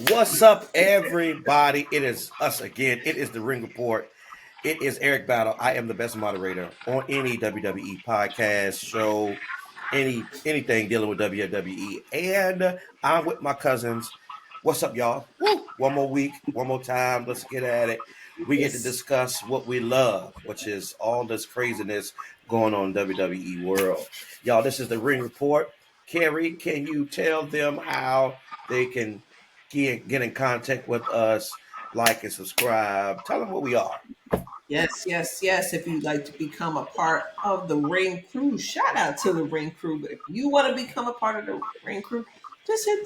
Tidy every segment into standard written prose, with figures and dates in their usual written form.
What's up, everybody? It is us again. It is the Ring Report. It is Eric Battle. I am the best moderator on any WWE podcast show, anything dealing with WWE, and I'm with my cousins. What's up, y'all? Woo! One more week, one more time. Let's get at it. We get to Yes. discuss what we love, which is all this craziness going on in WWE world. Y'all, this is the Ring Report. Carrie, can you tell them how they can get in contact with us, like and subscribe? Tell them what we are. Yes. If you'd like to become a part of the Ring Crew, shout out to the Ring Crew. But if you want to become a part of the Ring Crew, just hit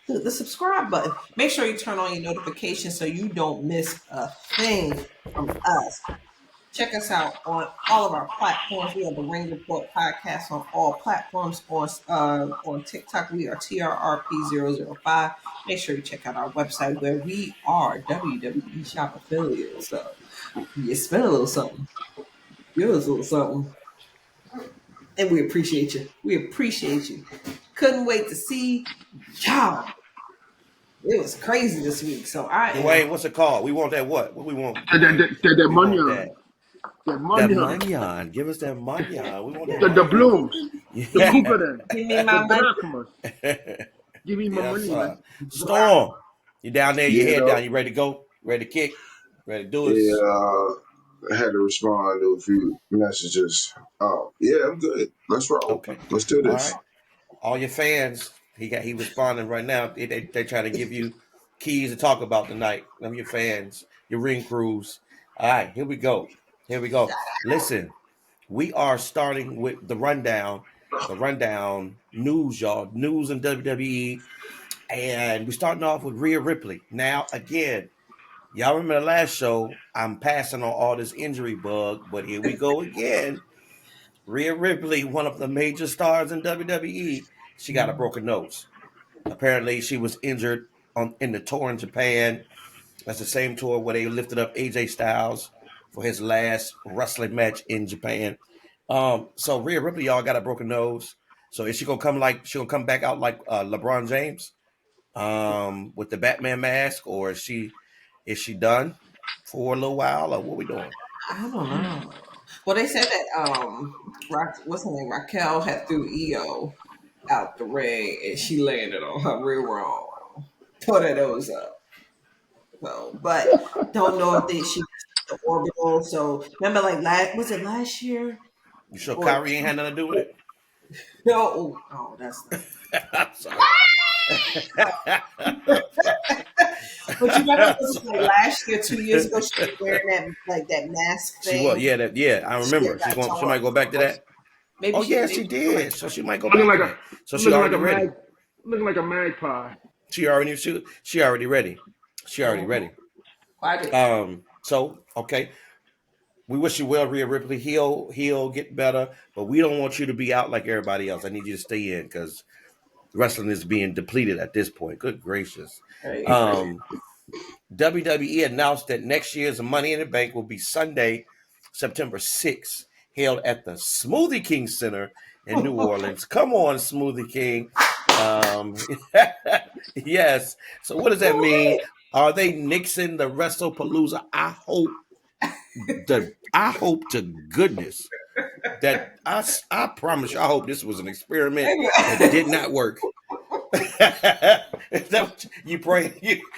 the subscribe button. Make sure you turn on your notifications so you don't miss a thing from us. Check us out on all of our platforms. We have the Ring Report podcast on all platforms. On TikTok, we are TRRP005. Make sure you check out our website where we are WWE Shop affiliates. So you spend a little something, give us a little something, and we appreciate you. Couldn't wait to see y'all. It was crazy this week. So Dwayne, what's it called? We want that what? What we want? The We money want on. that. The That money on. money on. Give us that money on. We want that The money. blooms. The Yeah. Google. give me my The money. drachmas. Give me my Yes, money, man. Storm, you down there? Your Yeah, head though. down? You ready to go? Ready to kick? Ready to do it? Yeah, I had to respond to a few messages. Yeah, I'm good. Let's roll. Okay. Let's do All this. right. All your fans, he responding right now. They trying to give you keys to talk about tonight. Them your fans, your ring crews. All right, here we go. Listen, we are starting with the rundown. The rundown news, y'all. News in WWE. And we're starting off with Rhea Ripley. Now, again, y'all remember the last show? I'm passing on all this injury bug, but here we go again. Rhea Ripley, one of the major stars in WWE, she got a broken nose. Apparently, she was injured in the tour in Japan. That's the same tour where they lifted up AJ Styles for his last wrestling match in Japan. So Rhea Ripley, y'all got a broken nose. So is she gonna come back out like LeBron James, with the Batman mask, or is she done for a little while, or what we doing? I don't know. Well, they said that what's her name? Raquel had threw Io out the ring and she landed on her rear wrong. Put her nose up. So, but don't know if she the orbital. So remember, like was it last year? You sure Or Kyrie ain't had nothing to do with it? no? Oh, that's not. I'm sorry. But you remember, was it like last year, 2 years ago? She was wearing that mask She thing. was, yeah, I She remember. got She torn. might go back to that. Maybe Oh yeah, she maybe did. So she might go Looking back like to a that. So she looking like already a ready. looking like a magpie. She already ready. She already ready. So okay. We wish you well, Rhea Ripley. He'll get better, but we don't want you to be out like everybody else. I need you to stay in because wrestling is being depleted at this point. Good gracious. Right. WWE announced that next year's Money in the Bank will be Sunday, September 6th, held at the Smoothie King Center in New Orleans. Come on, Smoothie King. Yes. So what does that mean? Are they nixing the WrestlePalooza? I hope to goodness that I promise you, I hope this was an experiment that did not work. Is that what you praying?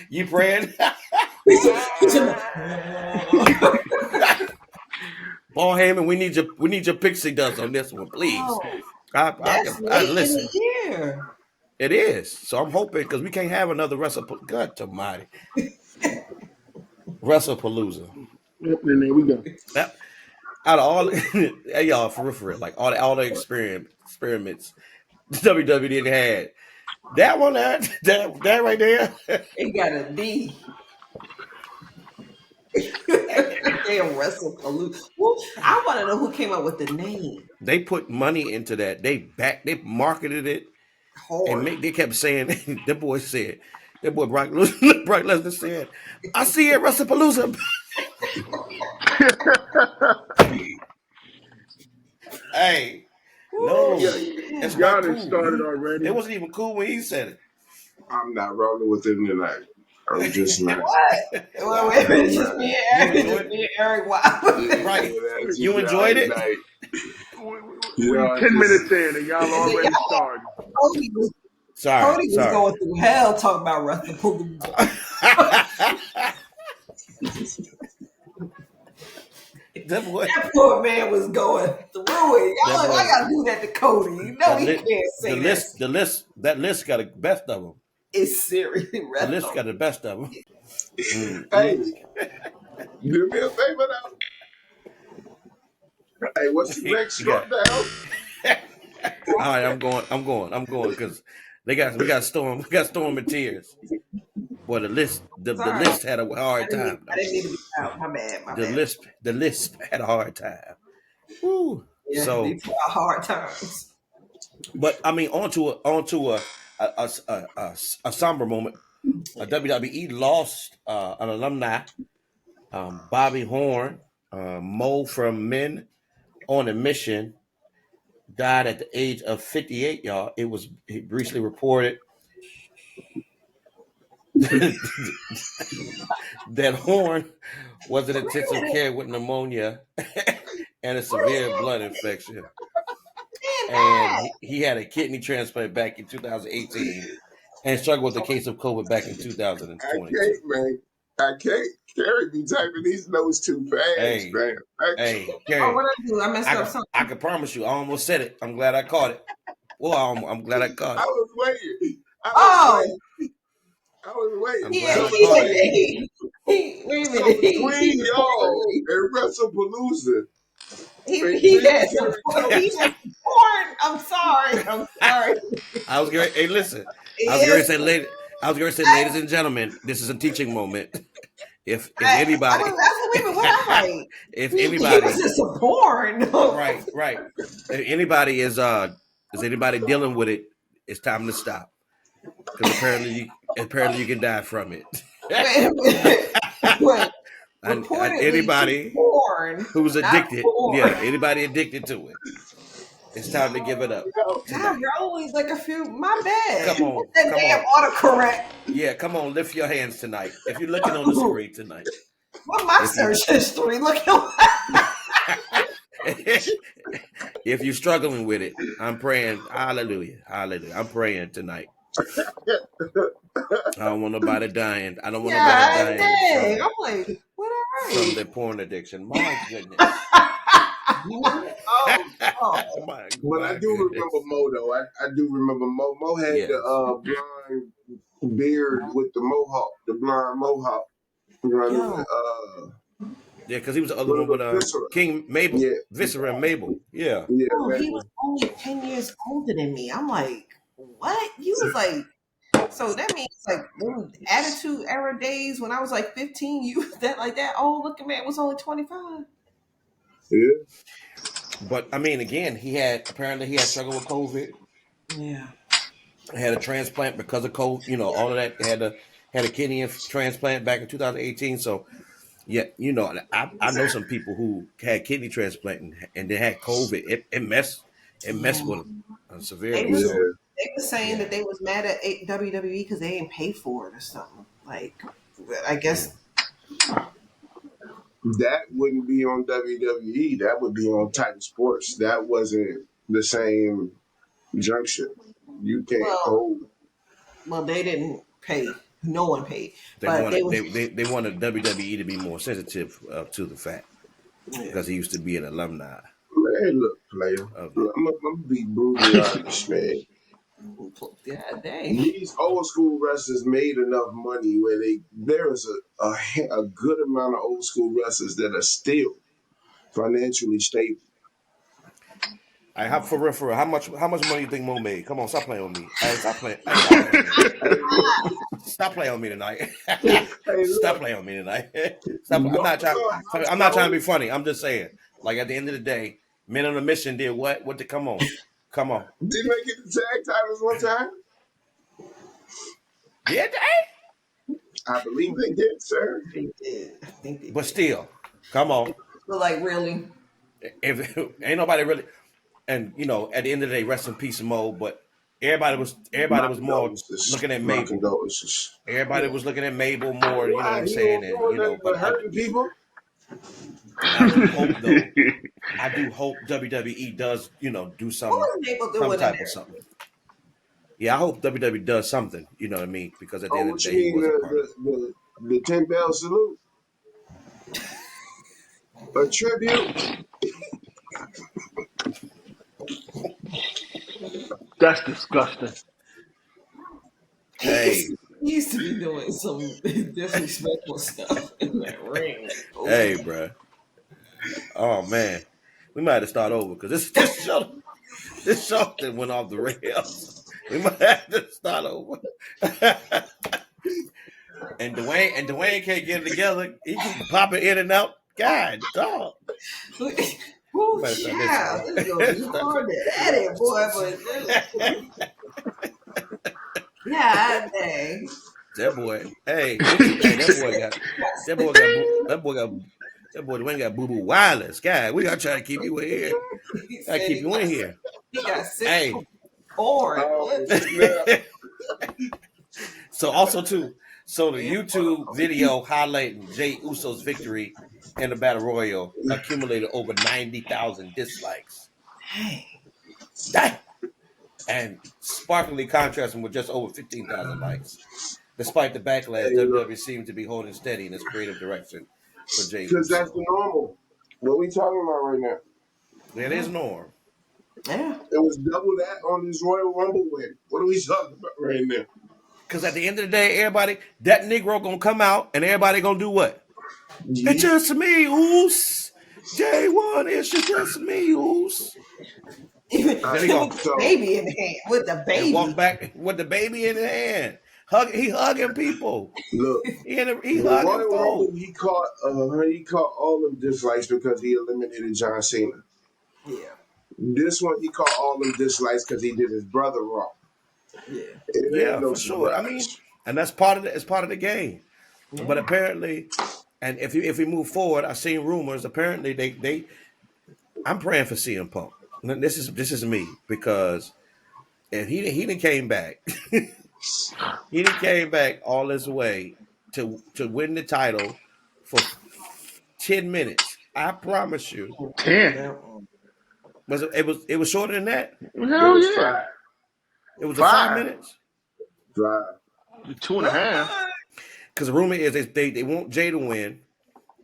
You praying? Paul Heyman, we need your pixie dust on this one, please. Oh, that's I late in listen. the year. It is. So I'm hoping because we can't have another God Almighty, WrestlePalooza. Yep, and there we go. Out of all, hey, y'all, for real, like all the experiments WWE didn't had. That one, that right there. It got a D. Damn WrestlePalooza. Well, I want to know who came up with the name. They put money into that. They marketed it, and Hard. they kept saying, that boy Brock Lesnar said, "I see it, WrestlePalooza." Hey, no, Yeah. it's Y'all not done cool. started already. It wasn't even cool when he said it. I'm not rolling with him tonight. I'm just not. What? Well, wait a minute, just me and Eric. You Just me and Eric. Wow. Right. That's You just enjoyed it? like, We 10 minutes in and y'all already started. Sorry. Cody was going through hell talking about Wrestlepalooza. That boy. That poor man was going through it. Y'all like, boy- I gotta do that to Cody. You know he can't say that list got the best of them. It's serious. The list got the best of them. hey, do me a favor now. Hey, what's the next shutdown? All right, I'm going because we got Storm and Tears. Boy, the list had a hard time. I didn't need to be out. My bad. The list had a hard time. Woo. Yeah, So these are hard times. But I mean, onto a somber moment. WWE lost an alumni, Bobby Horn, Mo from Men on a Mission, died at the age of 58. Y'all, it was recently reported that Horn was in intensive care with pneumonia and a severe blood infection. And he had a kidney transplant back in 2018 and struggled with a case of COVID back in 2020. I can't, man. I can't. Carrie be typing these notes too fast, man. Carrie, what I do? I messed up something. I can promise you, I almost said it. I'm glad I caught it. Well, I'm glad I caught it. I was waiting. I was waiting. Wait a minute. Between y'all and WrestlePalooza. He had some porn. I'm sorry. I was going. Hey, listen. I was going to say, ladies and gentlemen, this is a teaching moment. If anybody, if anybody, this is some porn. right. If anybody is anybody dealing with it, it's time to stop. Because apparently you can die from it. Anybody who's addicted, anybody addicted to it, it's time to give it up. God, you're always like a few. My bad. Come on, that damn autocorrect. Yeah, come on, lift your hands tonight. If you're looking on the screen tonight, what my search history looking like? If you're struggling with it, I'm praying. Hallelujah. I'm praying tonight. I don't want nobody dying. I don't want nobody dying. I'm like, what from the porn addiction. My goodness. When I do remember Mo, though, I do remember Mo. Mo had the blonde beard with the mohawk, the blonde mohawk. Yeah, because he was the other one with King Mabel, Viscera and Mabel. Yeah. He was only 10 years older than me. I'm like, what? You was like, so that means like them Attitude Era days when I was like 15, you that old looking man was only 25. Yeah. But I mean, again, apparently he had struggled with COVID. Yeah. Had a transplant because of COVID. All of that. Had a kidney transplant back in 2018. So, yeah, I know some people who had kidney transplant and they had COVID. It messed with them severely. They were saying that they was mad at WWE because they didn't pay for it or something. Like, I guess. That wouldn't be on WWE. That would be on Titan Sports. That wasn't the same junction. You can't hold. Well, they didn't pay. No one paid. They wanted WWE to be more sensitive to the fact because he used to be an alumni. Man, look, player. I'm gonna be brutally honest, man. Yeah, dang. These old school wrestlers made enough money where there is a good amount of old school wrestlers that are still financially stable. For real, how much money do you think Mo made? Come on, stop playing with me. Stop playing. Stop playing with me tonight. Stop playing with me tonight. Stop. I'm not trying to be funny. I'm just saying. Like at the end of the day, Men on a Mission did what? Come on. Did they get the tag titles one time? Did they? I believe they did, sir. They did. But still, come on. But like really, if ain't nobody really, and at the end of the day, rest in peace, Mo. But everybody was more looking at My Mabel. condolences. Everybody was looking at Mabel more. You know what I'm He saying? ain't And doing nothing but hurting people. I do hope though. I do hope WWE does, do some type of something. Yeah, I hope WWE does something. You know what I mean? Because at the end of What the you day, he mean was a part of it. the 10 bell salute? A tribute? That's disgusting. Hey, He used to be doing some disrespectful stuff in that ring. hey, bro. Oh man, we might have to start over because this show that went off the rails. We might have to start over. and Dwayne can't get it together. He keep popping in and out. God, dog. Oh, child, this is gonna be hard to edit, boy. But yeah, dang. That boy, hey, that boy Dwayne got boo boo wireless. God, we gotta try to keep you in here. Gotta keep you in here. He got 6 Hey. born. So also too, the YouTube video highlighting Jey Uso's victory in the Battle Royal accumulated over 90,000 dislikes. Dang. And sparkly contrasting with just over 15,000 likes. Despite the backlash, WWE seems to be holding steady in its creative direction for Jey Uso. Because that's the normal. What we talking about right now? That is norm. Yeah. It was double that on this Royal Rumble win. What are we talking about right now? Because at the end of the day, that Negro gonna come out and everybody gonna do what? Yeah. It's just me, Oos. J1, it's just me, Oos. Even with the baby in the hand. With the baby. And walk back with the baby in the hand. He hugging people. Look, he hugging Royal folks. Rumble, he caught all of dislikes because he eliminated John Cena. Yeah. This one, he caught all of dislikes because he did his brother wrong. Yeah, for sure. I mean, and that's part of the game. Yeah. But apparently, and if we move forward, I've seen rumors. Apparently, they I'm praying for CM Punk. This is me because if he didn't came back, he didn't came back all this way to win the title for 10 minutes. I promise you. 10. It was shorter than that? Hell yeah. It was 5 minutes? 5. 2.5. Because the rumor is they want Jay to win,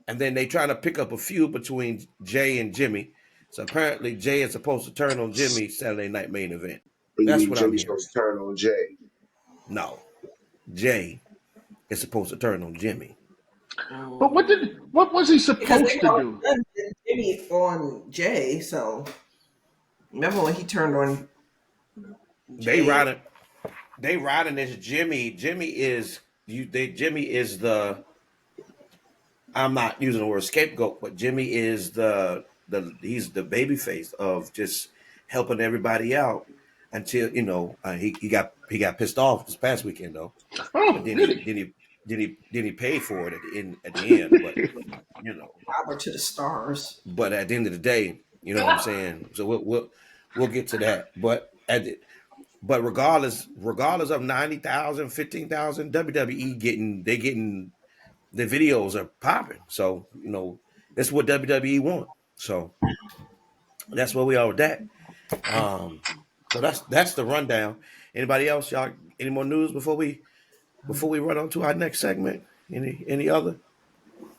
and then they trying to pick up a feud between Jay and Jimmy. So apparently Jay is supposed to turn on Jimmy Saturday Night Main Event. That's what I'm hearing. Supposed to turn on Jay. No, Jay is supposed to turn on Jimmy. But what was he supposed to do? Jimmy on Jay, so remember when he turned on Jay? They riding this Jimmy. Jimmy is the. I'm not using the word scapegoat, but Jimmy is he's the baby face of just helping everybody out until he got pissed off this past weekend though. But then he paid for it at the end. But Robert to the stars. But at the end of the day, you know what I'm saying. So we'll get to that. But regardless of 90,000, 15,000, WWE getting the videos are popping. So, that's what WWE want. So that's where we are with that. So that's the rundown. Anybody else, y'all, any more news before we run on to our next segment? Any other?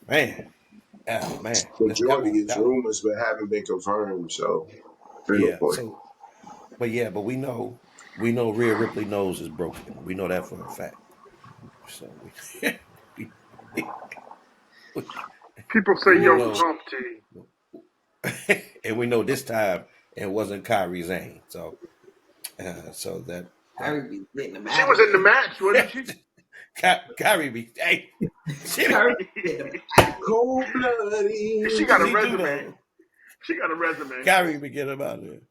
Man. Oh, man. Majority is rumors but haven't been confirmed, so yeah. But we know Rhea Ripley nose is broken. We know that for a fact. So people say yo Humpty. And we know this time it wasn't Kairi Sane. So that Kairi be getting the match. She was in the match, wasn't she? Kairi be cold blooded. She got a resume. Kairi be getting about it.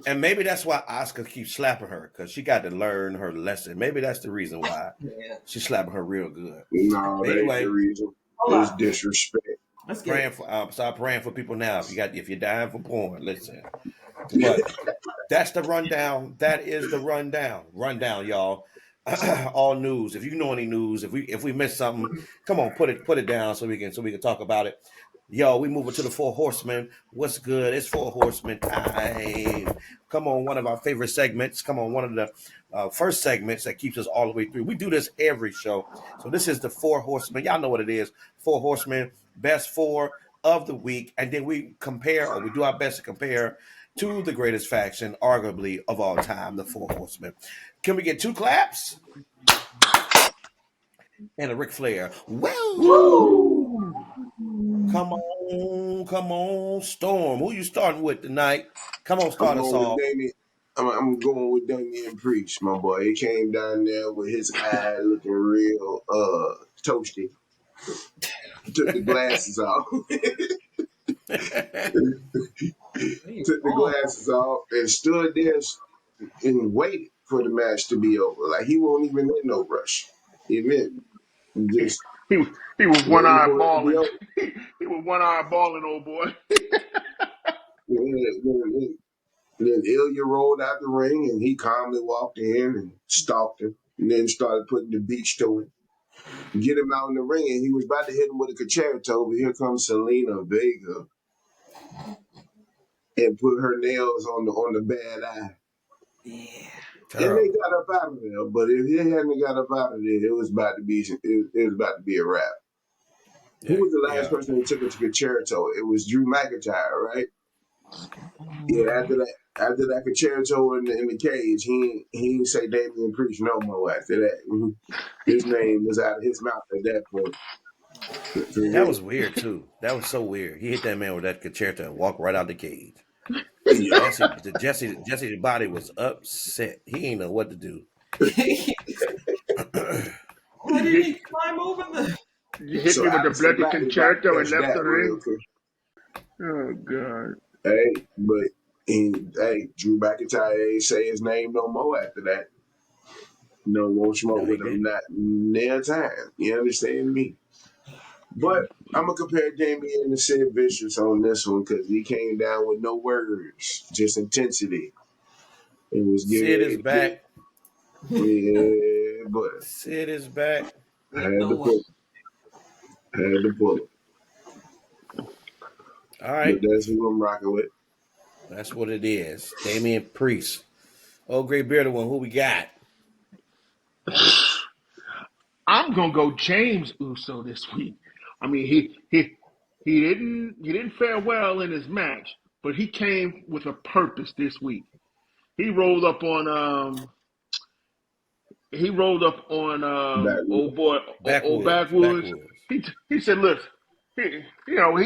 And maybe that's why Asuka keeps slapping her, because she got to learn her lesson. Maybe that's the reason why she's slapping her real good. No, that ain't the reason. It's disrespect. Start praying for people now. If you're dying for porn, listen. That's the rundown. That is the rundown. Rundown, y'all. All news. If you know any news, if we missed something, come on, put it down so we can talk about it. Yo, we moving to the Four Horsemen. What's good? It's Four Horsemen time. Come on, one of our favorite segments. Come on, one of the first segments that keeps us all the way through. We do this every show. So this is the Four Horsemen. Y'all know what it is. Four Horsemen, best four of the week. And then we compare, or we do our best to compare to the greatest faction, arguably, of all time, the Four Horsemen. Can we get 2 claps? And a Ric Flair. Woo! Come on, Storm. Who you starting with tonight? Come on, start us off. I'm going with Damian Priest, my boy. He came down there with his eye looking real toasty. Took the glasses off. Took the glasses off and stood there and waited for the match to be over. Like he won't even in no rush. He meant just he was one eye balling. He was one eye balling, old boy. Then Ilya rolled out the ring and he calmly walked in and stalked him and then started putting the beach to him. Get him out in the ring and he was about to hit him with a concerto, but here comes Selena Vega and put her nails on the bad eye. Yeah. And they got up out of there, but if he hadn't got up out of there, it was about to be a wrap. Yeah, who was the last person who took it to concerto? It was Drew McIntyre, right? Yeah, after that concerto in the cage, he didn't say Damian Priest no more after that. His name was out of his mouth at that point. That was weird too. That was so weird. He hit that man with that concerto and walked right out the cage. Yeah. Jesse's body was upset. He didn't know what to do. Why did he climb over the? You hit me with the bloody concerto and left the ring. Oh God. Hey, but Drew McIntyre ain't say his name no more after that. No, won't smoke with him not near time. You understand me? But I'm gonna compare Damian and Sid Vicious on this one because he came down with no words, just intensity. It was Sid is back. Yeah, but Sid is back. Had to pull it. All right. But that's who I'm rocking with. That's what it is. Damian Priest. Oh, great bearded one. Who we got? I'm gonna go James Uso this week. I mean, he didn't fare well in his match, but he came with a purpose this week. He rolled up on old boy Backwoods. He said, "Look, he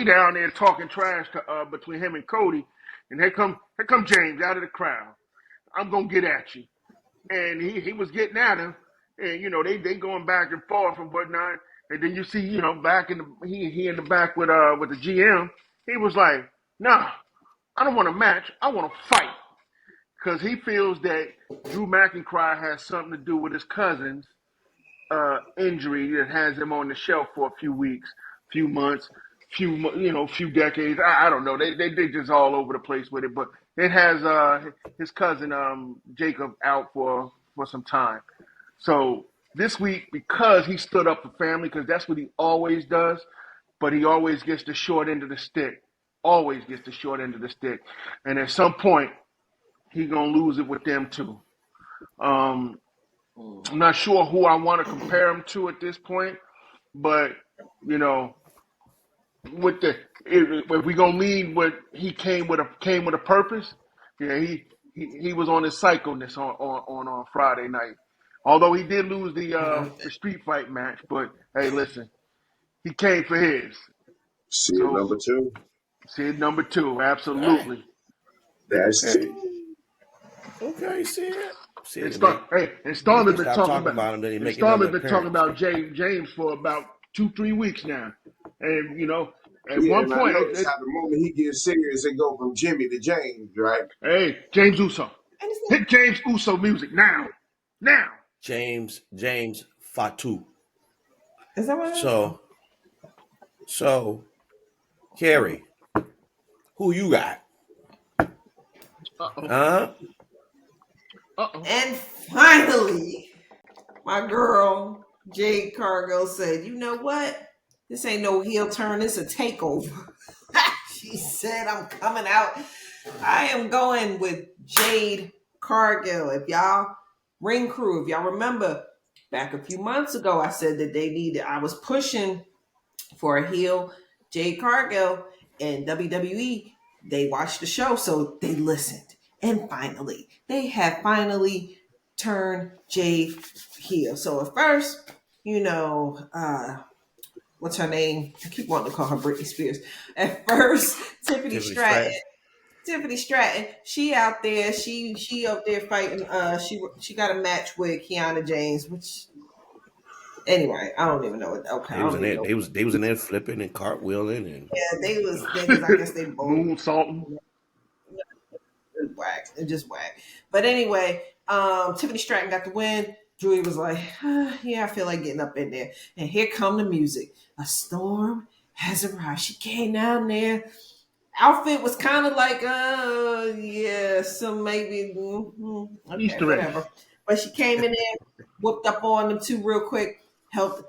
down there talking trash to between him and Cody, and here come James out of the crowd. I'm gonna get at you." And he was getting at him, and they going back and forth and whatnot. And then you see, back in the he in the back with the GM, he was like, "Nah, I don't want a match. I want to fight," because he feels that Drew McIntyre has something to do with his cousin's injury that has him on the shelf for a few weeks, few months, few decades. I don't know. They just all over the place with it, but it has his cousin Jacob out for some time. So this week, because he stood up for family, because that's what he always does, but he always gets the short end of the stick. Always gets the short end of the stick, and at some point, he gonna lose it with them too. I'm not sure who I want to compare him to at this point, but with if we gonna lead what he came with a purpose, yeah, he was on his psychoness on Friday night. Although he did lose the street fight match, but hey, listen, he came for his. Sid number 2. Sid number 2, absolutely. That's okay, Sid. And Storm has been talking about him. And Storm has been talking about James for about 2-3 weeks now, and at one point, how the moment he gets serious, it go from Jimmy to James, right? Hey, James Uso, hit James Uso music now. James Fatu. Is that what? So, Carrie, who you got? And finally, my girl Jade Cargill said, "You know what? This ain't no heel turn. It's a takeover." She said, "I'm coming out. I am going with Jade Cargill." If y'all ring crew, if y'all remember back a few months ago, I said that I was pushing for a heel Jade Cargill, and WWE, they watched the show, so they listened. And finally, they have finally turned Jade heel. So at first, what's her name? I keep wanting to call her Britney Spears. At first, Tiffany Stratton, she out there, she up there fighting. She got a match with Kiana James, which anyway, I don't even know what. Okay, They I was don't in even there. know. They was in there flipping and cartwheeling and Yeah, they was because I guess they both Moon salting. whack. It just whack. But anyway, Tiffany Stratton got the win. Julia was like, yeah, I feel like getting up in there. And here come the music. A storm has arrived. She came down there. Outfit was kind of like, yeah, so maybe, okay, Easter eggs. whatever. But she came in there, whooped up on them two real quick, helped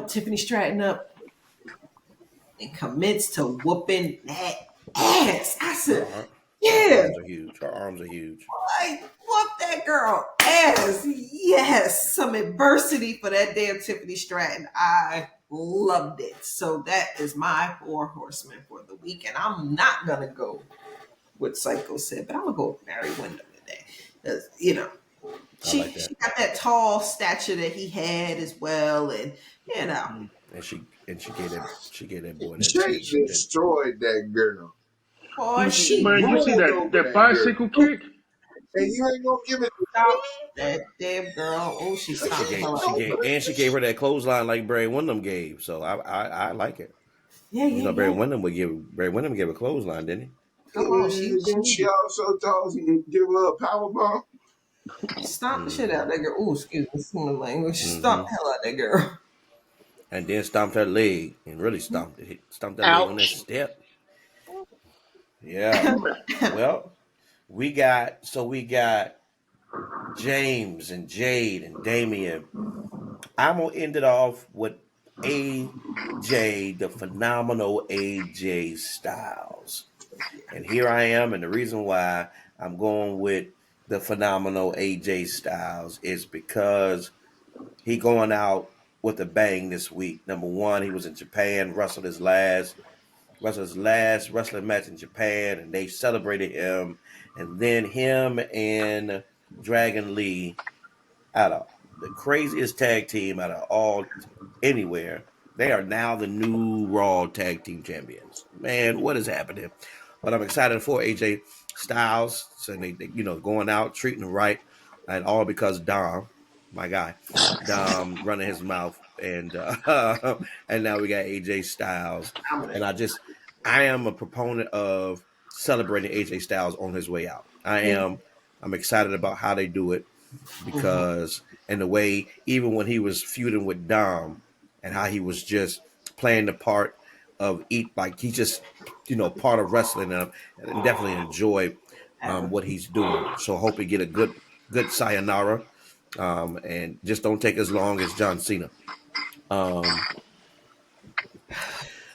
Tiffany Stratton up, and commenced to whooping that ass. I said, yeah, her arms are huge. like, whoop that girl ass. Yes, some adversity for that damn Tiffany Stratton. I loved it. So that is my 4 horsemen for the week. And I'm not going to go with Psycho said, but I'm going to go with Barry Windham today. Because, she got that tall stature that he had as well. And, And she gave that boy that Jay destroyed that girl. boy, she Man, you see rolled that over that bicycle girl. kick? And you ain't gonna give it to stopped me? that damn girl. Oh, she stopped the hell out. she gave her that clothesline like Barry Windham gave. So I like it. Yeah. Barry Windham gave a clothesline, didn't he? Come on, Then she also told him to give her a power bomb. stomp the shit out of that girl. Oh, excuse me, some of the language. Stomp the hell out of that girl. And then stomped her leg and really stomped that leg on that Ouch. step. Yeah. Well, we got James and Jade and Damian. I'm gonna end it off with AJ, the phenomenal AJ Styles. And here I am, and the reason why I'm going with the phenomenal AJ Styles is because he going out with a bang this week. Number one, he was in Japan, wrestled his last wrestling match in Japan, and they celebrated him. And then him and Dragon Lee, out of the craziest tag team out of all anywhere, they are now the new Raw Tag Team Champions. Man, what is happening? But I'm excited for AJ Styles. So they going out, treating him right, and all because Dom, my guy, Dom running his mouth, and and now we got AJ Styles, and I am a proponent of celebrating AJ Styles on his way out. I'm excited about how they do it because in the way, even when he was feuding with Dom and how he was just playing the part of like he just part of wrestling and definitely enjoy what he's doing. So I hope he get a good sayonara and just don't take as long as John Cena.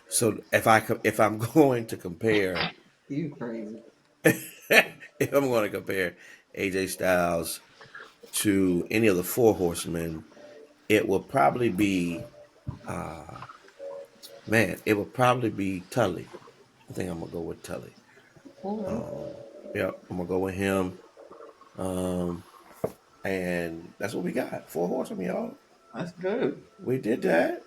So if I'm going to compare, You crazy. if I'm going to compare AJ Styles to any of the 4 horsemen, it will probably be it will probably be Tully. I think I'm gonna go with Tully. Yeah, I'm gonna go with him. And that's what we got. 4 horsemen, y'all. That's good. We did that.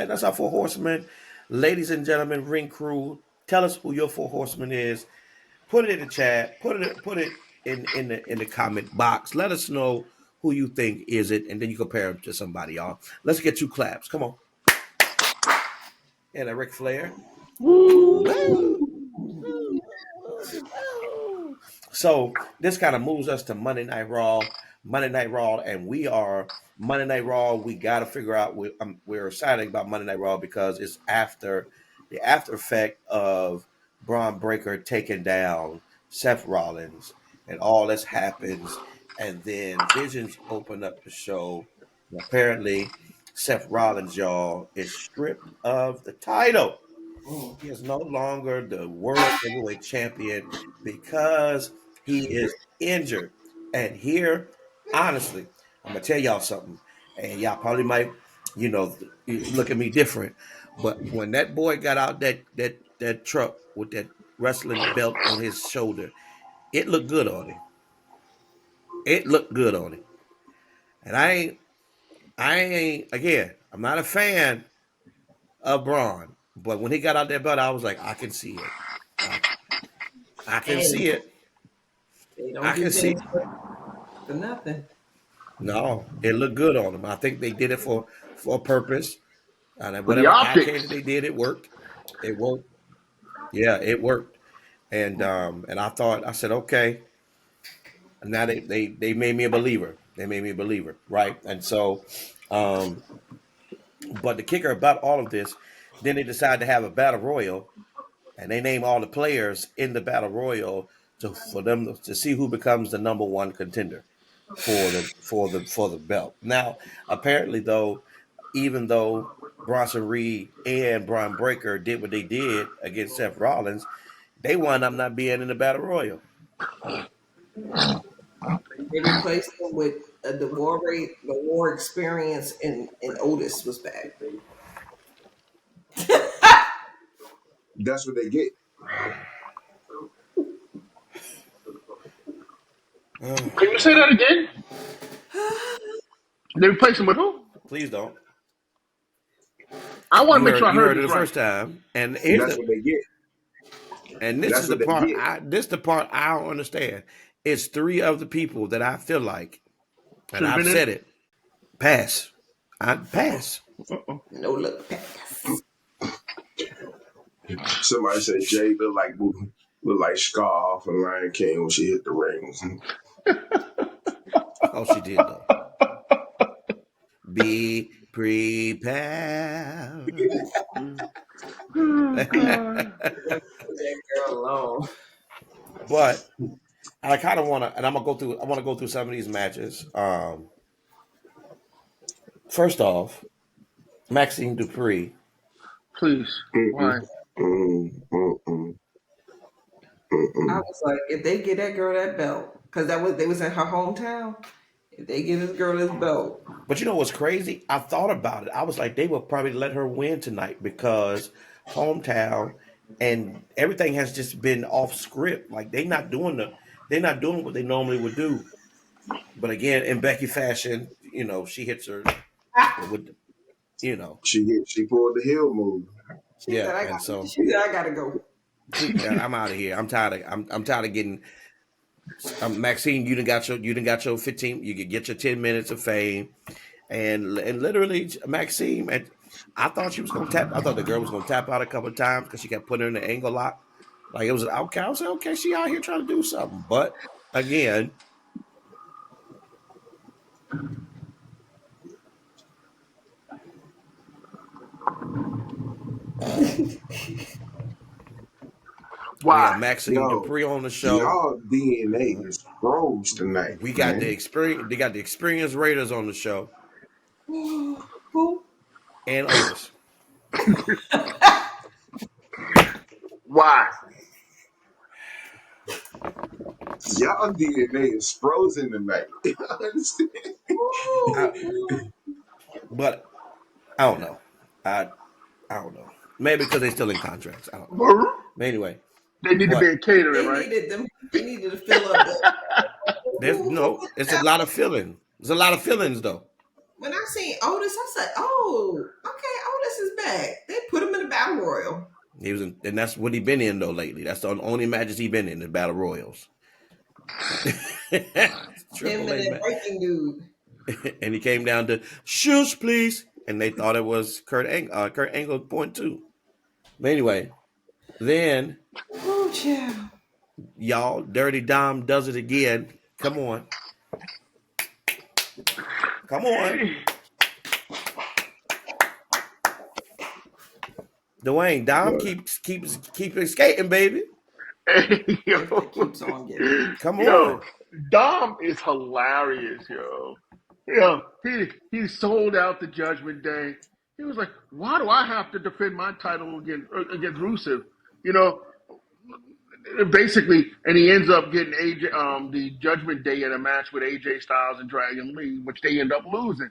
That's our 4 horsemen. Ladies and gentlemen, ring crew, tell us who your 4 horsemen is. Put it in the chat. Put it in the comment box. Let us know who you think is it, and then you compare them to somebody, y'all. Let's get 2 claps. Come on. And a Ric Flair. Woo! So this kind of moves us to Monday Night Raw. Monday Night Raw, and we are Monday Night Raw. We got to figure out. We're excited about Monday Night Raw because it's after the after effect of Braun Breaker taking down Seth Rollins, and all this happens, and then Visions open up the show. And apparently, Seth Rollins, y'all, is stripped of the title. Mm. He is no longer the World Heavyweight Champion because he is injured. And here, honestly, I'm gonna tell y'all something, and y'all probably might, look at me different. But when that boy got out that truck with that wrestling belt on his shoulder, it looked good on him. It looked good on him. And I ain't again. I'm not a fan of Braun, but when he got out that belt, I was like, I can see it. I can Hey, see it. they don't I do can see. things for nothing. No, it looked good on them. I think they did it for a purpose, and For the whatever optics. occasion they did, it worked. It worked. Yeah, it worked. And I said, okay. And now they made me a believer. They made me a believer, right? And so, um, but the kicker about all of this, then they decided to have a battle royal, and they name all the players in the battle royal for them to see who becomes the number one contender for the belt. Now, apparently, though, even though Bronson Reed and Braun Breaker did what they did against Seth Rollins, they wound up not being in the battle royal. They replaced him with the war rate, the war experience, and Otis was back. That's what they get. Can you say that again? They replaced him with who? Please don't. I want to You make heard sure I you heard heard it this the right. first time, and That's what they get. this That's is the what they part get. the part I don't understand. It's three of the people that I feel like, and Should have I've been in. said it. Pass. I pass. No look pass. Somebody said Jay look like Scar off from Lion King when she hit the rings. Oh, she did though. Be prepared. Oh, God. Leave that girl alone. But I kind of want to, and I'm gonna go through. I want to go through some of these matches. First off, Maxine Dupree. Please. Why? I was like, if they get that girl that belt, because they was in her hometown. If they give this girl this belt, But you know what's crazy? I thought about it. I was like, they will probably let her win tonight because hometown and everything has just been off script. Like they're not doing what they normally would do. But again, in Becky fashion, she hits her with, She pulled the heel move. she yeah. said, And so I gotta go. I'm out of here. I'm tired of getting. Maxine, you done got your 15. You could get your 10 minutes of fame, and literally Maxine. And I thought she was gonna tap. I thought the girl was gonna tap out a couple of times because she kept putting her in the angle lock. Like it was okay. I was like, okay, she out here trying to do something. But again, we Why? have Maxine Yo, Dupree on the show. y'all DNA is froze tonight, We got the man. experience. They got the experienced Raiders on the show, Who? and Otis. Why? Y'all DNA is frozen tonight. Understand? I, but I don't know. I I don't know. Maybe because they're still in contracts. I don't know. But anyway, They need to be in but catering, They right? needed them. They needed to fill up. there's no. It's a lot of filling. There's a lot of fillings though. When I seen Otis, I said, "Oh, okay, Otis is back." They put him in the battle royal. He was, and that's what he been in though lately. That's the only matches he been in the battle royals. Him Triple and A that match, Viking dude. and he came down to shush, please, and they thought it was Kurt Angle point two. But anyway, then Oh, yeah. y'all, Dirty Dom does it again. Come on, come on, Dwayne. Dom But keeps skating, baby. Hey, If yo, it keeps on giving. Come yo, on. Dom is hilarious, yo. He sold out the Judgment Day. He was like, "Why do I have to defend my title against Rusev?" You know, basically, and he ends up getting the Judgment Day in a match with AJ Styles and Dragon Lee, which they end up losing.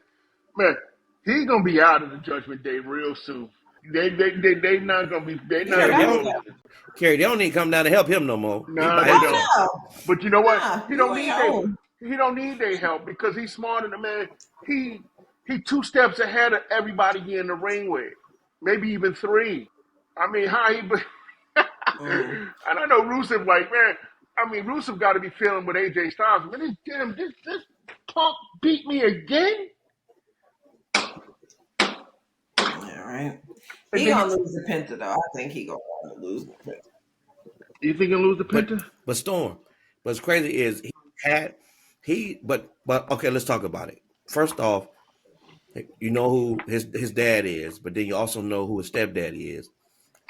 Man, he's gonna be out of the Judgment Day real soon. They not gonna be Yeah, that was Kerry, they don't need to come down to help him no more. He no, by they Oh don't. himself. no, But you know what? nah, He you don't on need your own. their help because he's smarter than man. He 2 steps ahead of everybody he in the ring with, maybe even 3. I mean, how he? Mm. And I know Rusev, like man. I mean, Rusev got to be feeling with AJ Styles. Man, this punk beat me again. Yeah, right. And He then gonna lose the Penta though. I think he gonna lose the Penta. you think he'll lose the But Penta? but Storm. What's crazy is but okay, let's talk about it. First off, you know who his dad is, but then you also know who his stepdaddy is.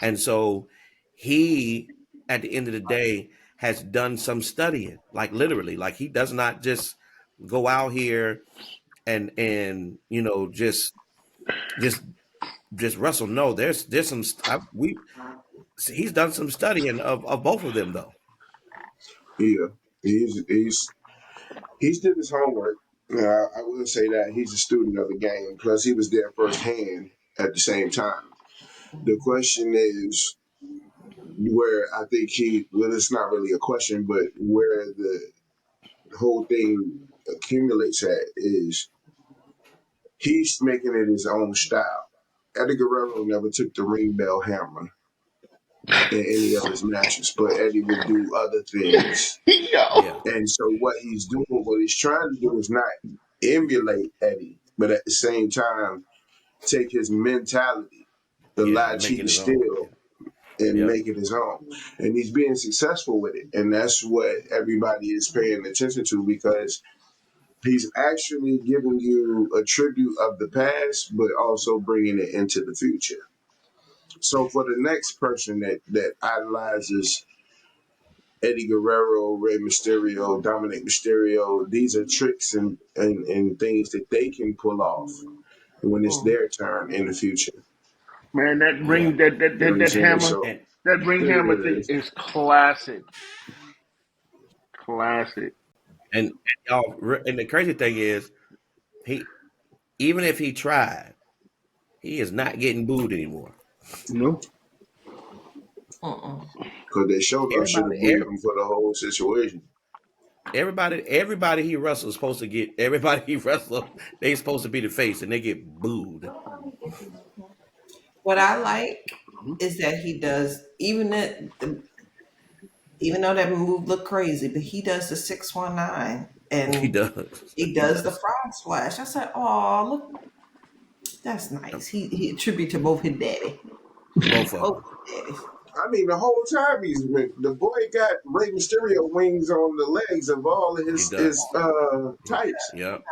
And so he, at the end of the day, has done some studying, like literally, like he does not just go out here and just wrestle. No, there's some he's done some studying of both of them though. Yeah, he's did his homework. I will say that he's a student of the game. Plus, he was there firsthand at the same time. The question is where I think well, it's not really a question, but where the whole thing accumulates at is he's making it his own style. Eddie Guerrero never took the ring bell hammer in any of his matches, but Eddie would do other things. Yo. Yeah, And so what he's trying to do is not emulate Eddie, but at the same time take his mentality, the yeah, and latch make it he his own. Yeah, still, and yep, make it his own. And he's being successful with it. And that's what everybody is paying attention to because he's actually giving you a tribute of the past, but also bringing it into the future. So for the next person that idolizes Eddie Guerrero, Rey Mysterio, Dominic Mysterio, these are tricks and things that they can pull off when it's Mm. their turn in the future. Man, that yeah, ring, that that You know that, what I'm that saying? hammer, So and that ring hammer thing is classic. Classic. and y'all, and the crazy thing is, he even if he tried, he is not getting booed anymore. No. Mm-mm. because they should Everybody, have booed him for the whole situation. everybody he wrestles supposed to get. Everybody he wrestles, they supposed to be the face, and they get booed. What I like is that he does even though that move looked crazy, but he does the 619 He and does. he He does the does. frog splash. I said, "Oh, look, that's nice." He attribute to both his daddy, Both of both them. his daddies. I mean, the whole time the boy got Rey Mysterio wings on the legs of all of He his does. tights. Yep.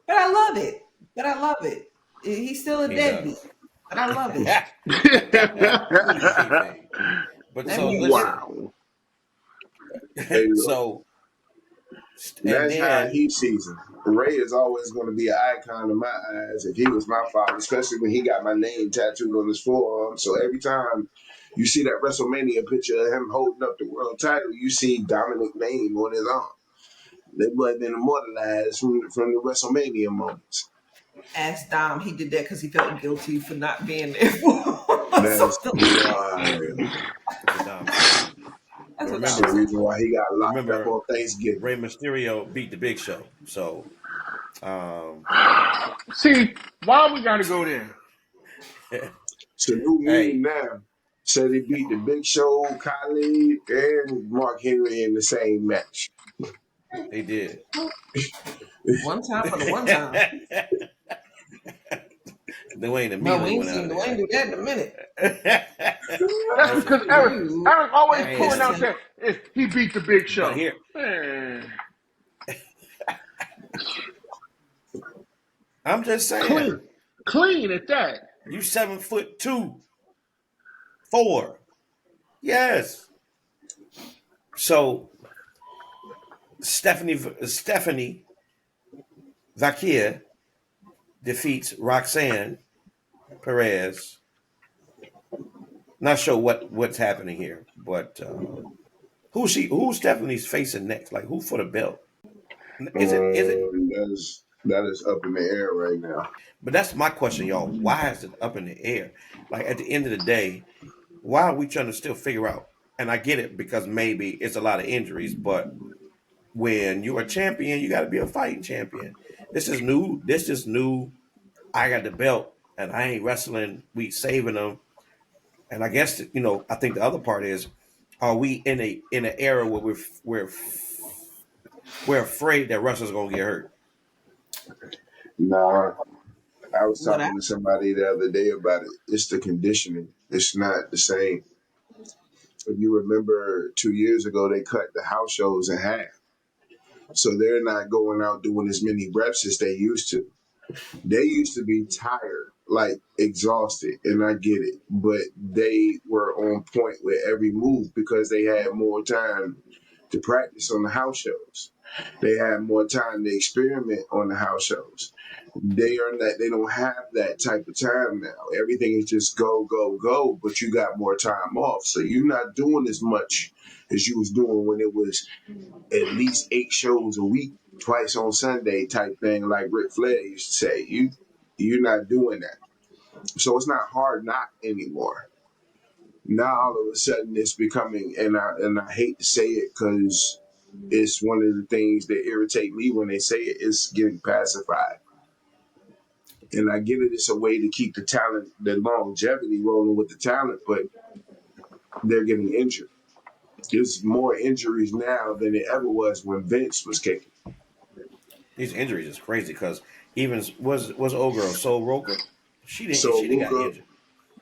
But I love it. But I love it. He's still a He deadbeat, does. but I love it. He's a kayfabe. But Let so me get listen. Wow. Hey, look. So and That's how then he sees him. Ray is always going to be an icon in my eyes if he was my father, especially when he got my name tattooed on his forearm. So every time you see that WrestleMania picture of him holding up the world title, you see Dominic name on his arm. That boy been immortalized from the WrestleMania moments. ask Dom. He did that because he felt guilty for not being there for That's something. wild. that's what Dom said. That's But what That's Dom the remember, said. reason why he got locked up remember, on Thanksgiving. Rey Mysterio beat the Big Show. So um, See, why we gotta go there? It's a new hey, meme now. Said he beat the Big Show, Khalid, and Mark Henry in the same match. he did. One time for the one time. Dwayne No, we immediately ain't went out seen of Dwayne do that in a minute. there. That's Listen, because You Eric always that pulling pissed out him. that if he beat the Big but Show. here, Man, I'm just saying, clean, clean at that. you 7'2", 4. Yes. So Stephanie Vaquer defeats Roxanne Perez. Not sure what's happening here, but who's Stephanie's facing next? Like who for the belt? Is it? That is up in the air right now. But that's my question, y'all. Why is it up in the air? Like at the end of the day, why are we trying to still figure out? And I get it because maybe it's a lot of injuries, but when you're a champion, you got to be a fighting champion. This is new. This is new. I got the belt, and I ain't wrestling. We saving them, and I guess I think the other part is, are we in an era where we're afraid that wrestlers are gonna get hurt? Nah, I was What I talking to somebody the other day about it. It's the conditioning. It's not the same. If you remember 2 years ago, they cut the house shows in half. So they're not going out doing as many reps as they used to. They used to be tired, like exhausted, and I get it. But they were on point with every move because they had more time to practice on the house shows. They had more time to experiment on the house shows. They don't have that type of time now. Everything is just go, go, go, but you got more time off. So you're not doing as much as you was doing when it was at least 8 shows a week, twice on Sunday type thing, like Ric Flair used to say. You're not doing that. So it's not hard knock anymore. Now all of a sudden it's becoming, and I hate to say it because it's one of the things that irritate me when they say it, it's getting pacified. And I get it, it's a way to keep the talent, the longevity rolling with the talent, but they're getting injured. There's more injuries now than it ever was when Vince was kicking. These injuries is crazy because even was old girl Soul Roker, So she done got Luca injured.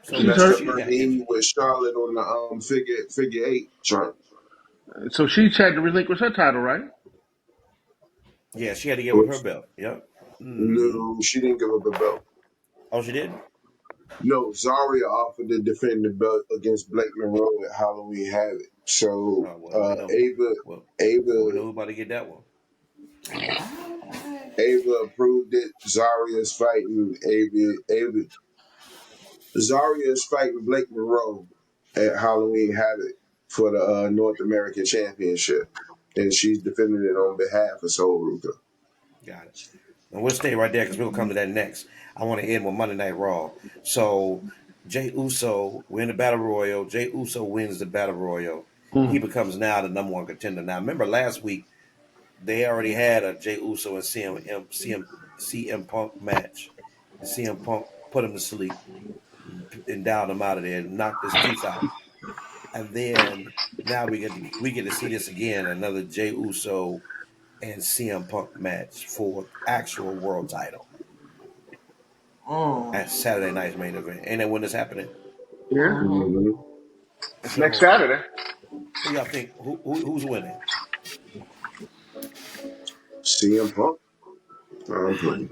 So She's messed hurt. up she done her got knee injured. with Charlotte on the figure eight joint. So she's had to relinquish her title, right? Yeah, she had to give up her Which, belt. Yep. Mm-hmm. no, she didn't give up the belt. Oh, she did. No, Zarya offered to defend the belt against Blake Monroe at Halloween Havoc. So Oh well, we know. Ava Well, we Ava know who about to get that one. Ava approved it. Zarya's fighting Ava Zarya's fighting Blake Monroe at Halloween Havoc for the North American Championship. And she's defending it on behalf of Soul Ruka. Got it. And we'll stay right there because we'll come to that next. I want to end with Monday Night Raw. So Jey Uso, we're in the Battle Royal. Jey Uso wins the Battle Royal. He Mm. becomes now the number one contender. Now, remember last week they already had a Jey Uso and CM Punk match. And CM Punk put him to sleep and dialed him out of there and knocked his teeth out. And then now we get to see this again, another Jey Uso and CM Punk match for actual world title mm, at Saturday night's main event. Ain't that when this happening? Yeah. mm-hmm. Mm-hmm. It's next So Saturday. who y'all think who's winning? CM Punk. I'm playing.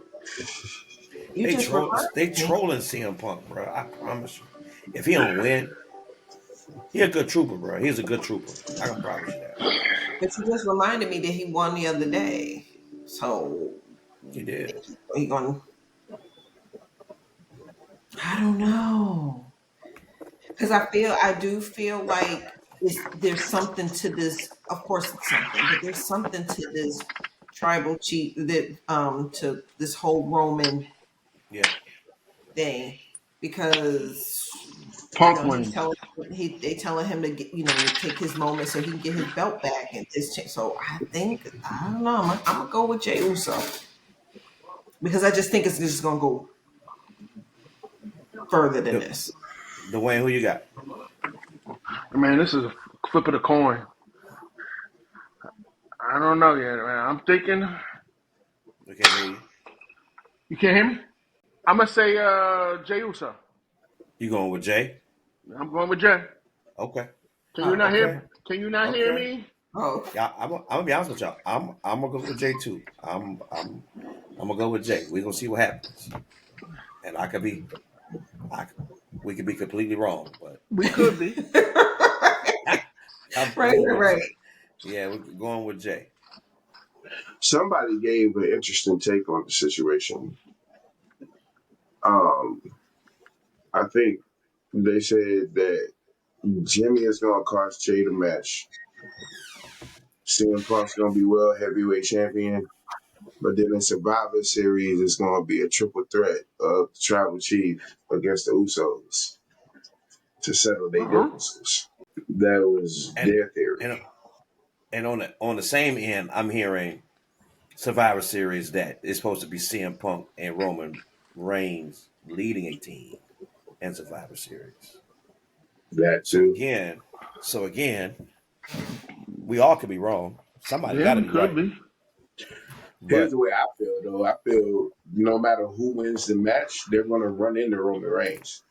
You just reminded They me. trolling CM Punk, bro. I promise you. If he don't win, he a good trooper, bro. He's a good trooper. I can promise you that. But you just reminded me that he won the other day. So He did. he going I don't know. Because I do feel like there's something to this. Of course, it's something, but there's something to this tribal chief that to this whole Roman Yeah. thing because Punk he's wins. telling they telling him to get to take his moment so he can get his belt back and so I don't know I'm gonna go with Jey Uso because I just think it's just gonna go further than Du- this. Dwayne, who you got? Man, this is a flip of the coin. I don't know yet, man. I'm thinking. We can't hear you. You can't hear me? I'm gonna say Jey Uso. You going with Jay? I'm going with Jey. Okay. Can you not Oh, Okay. hear? Can you not hear Okay. me? oh, Yeah, I'm gonna be honest with y'all. I'm gonna go with Jay too. I'm gonna go with Jay. We're gonna see what happens. And I we could be completely wrong, but We could be. right, we're gonna right. see. Yeah, we're going with Jey. Somebody gave an interesting take on the situation. I think they said that Jimmy is going to cost Jay the match. CM Punk's going to be world heavyweight champion. But then in Survivor Series, it's going to be a triple threat of the Tribal Chief against the Usos to settle their differences. That was And their theory. and on the same end, I'm hearing Survivor Series that it's supposed to be CM Punk and Roman Reigns leading a team in Survivor Series. That So too. again, we all could be wrong. Somebody got to we be could right. be. Here's But the way I feel, though. I feel no matter who wins the match, they're going to run into Roman Reigns.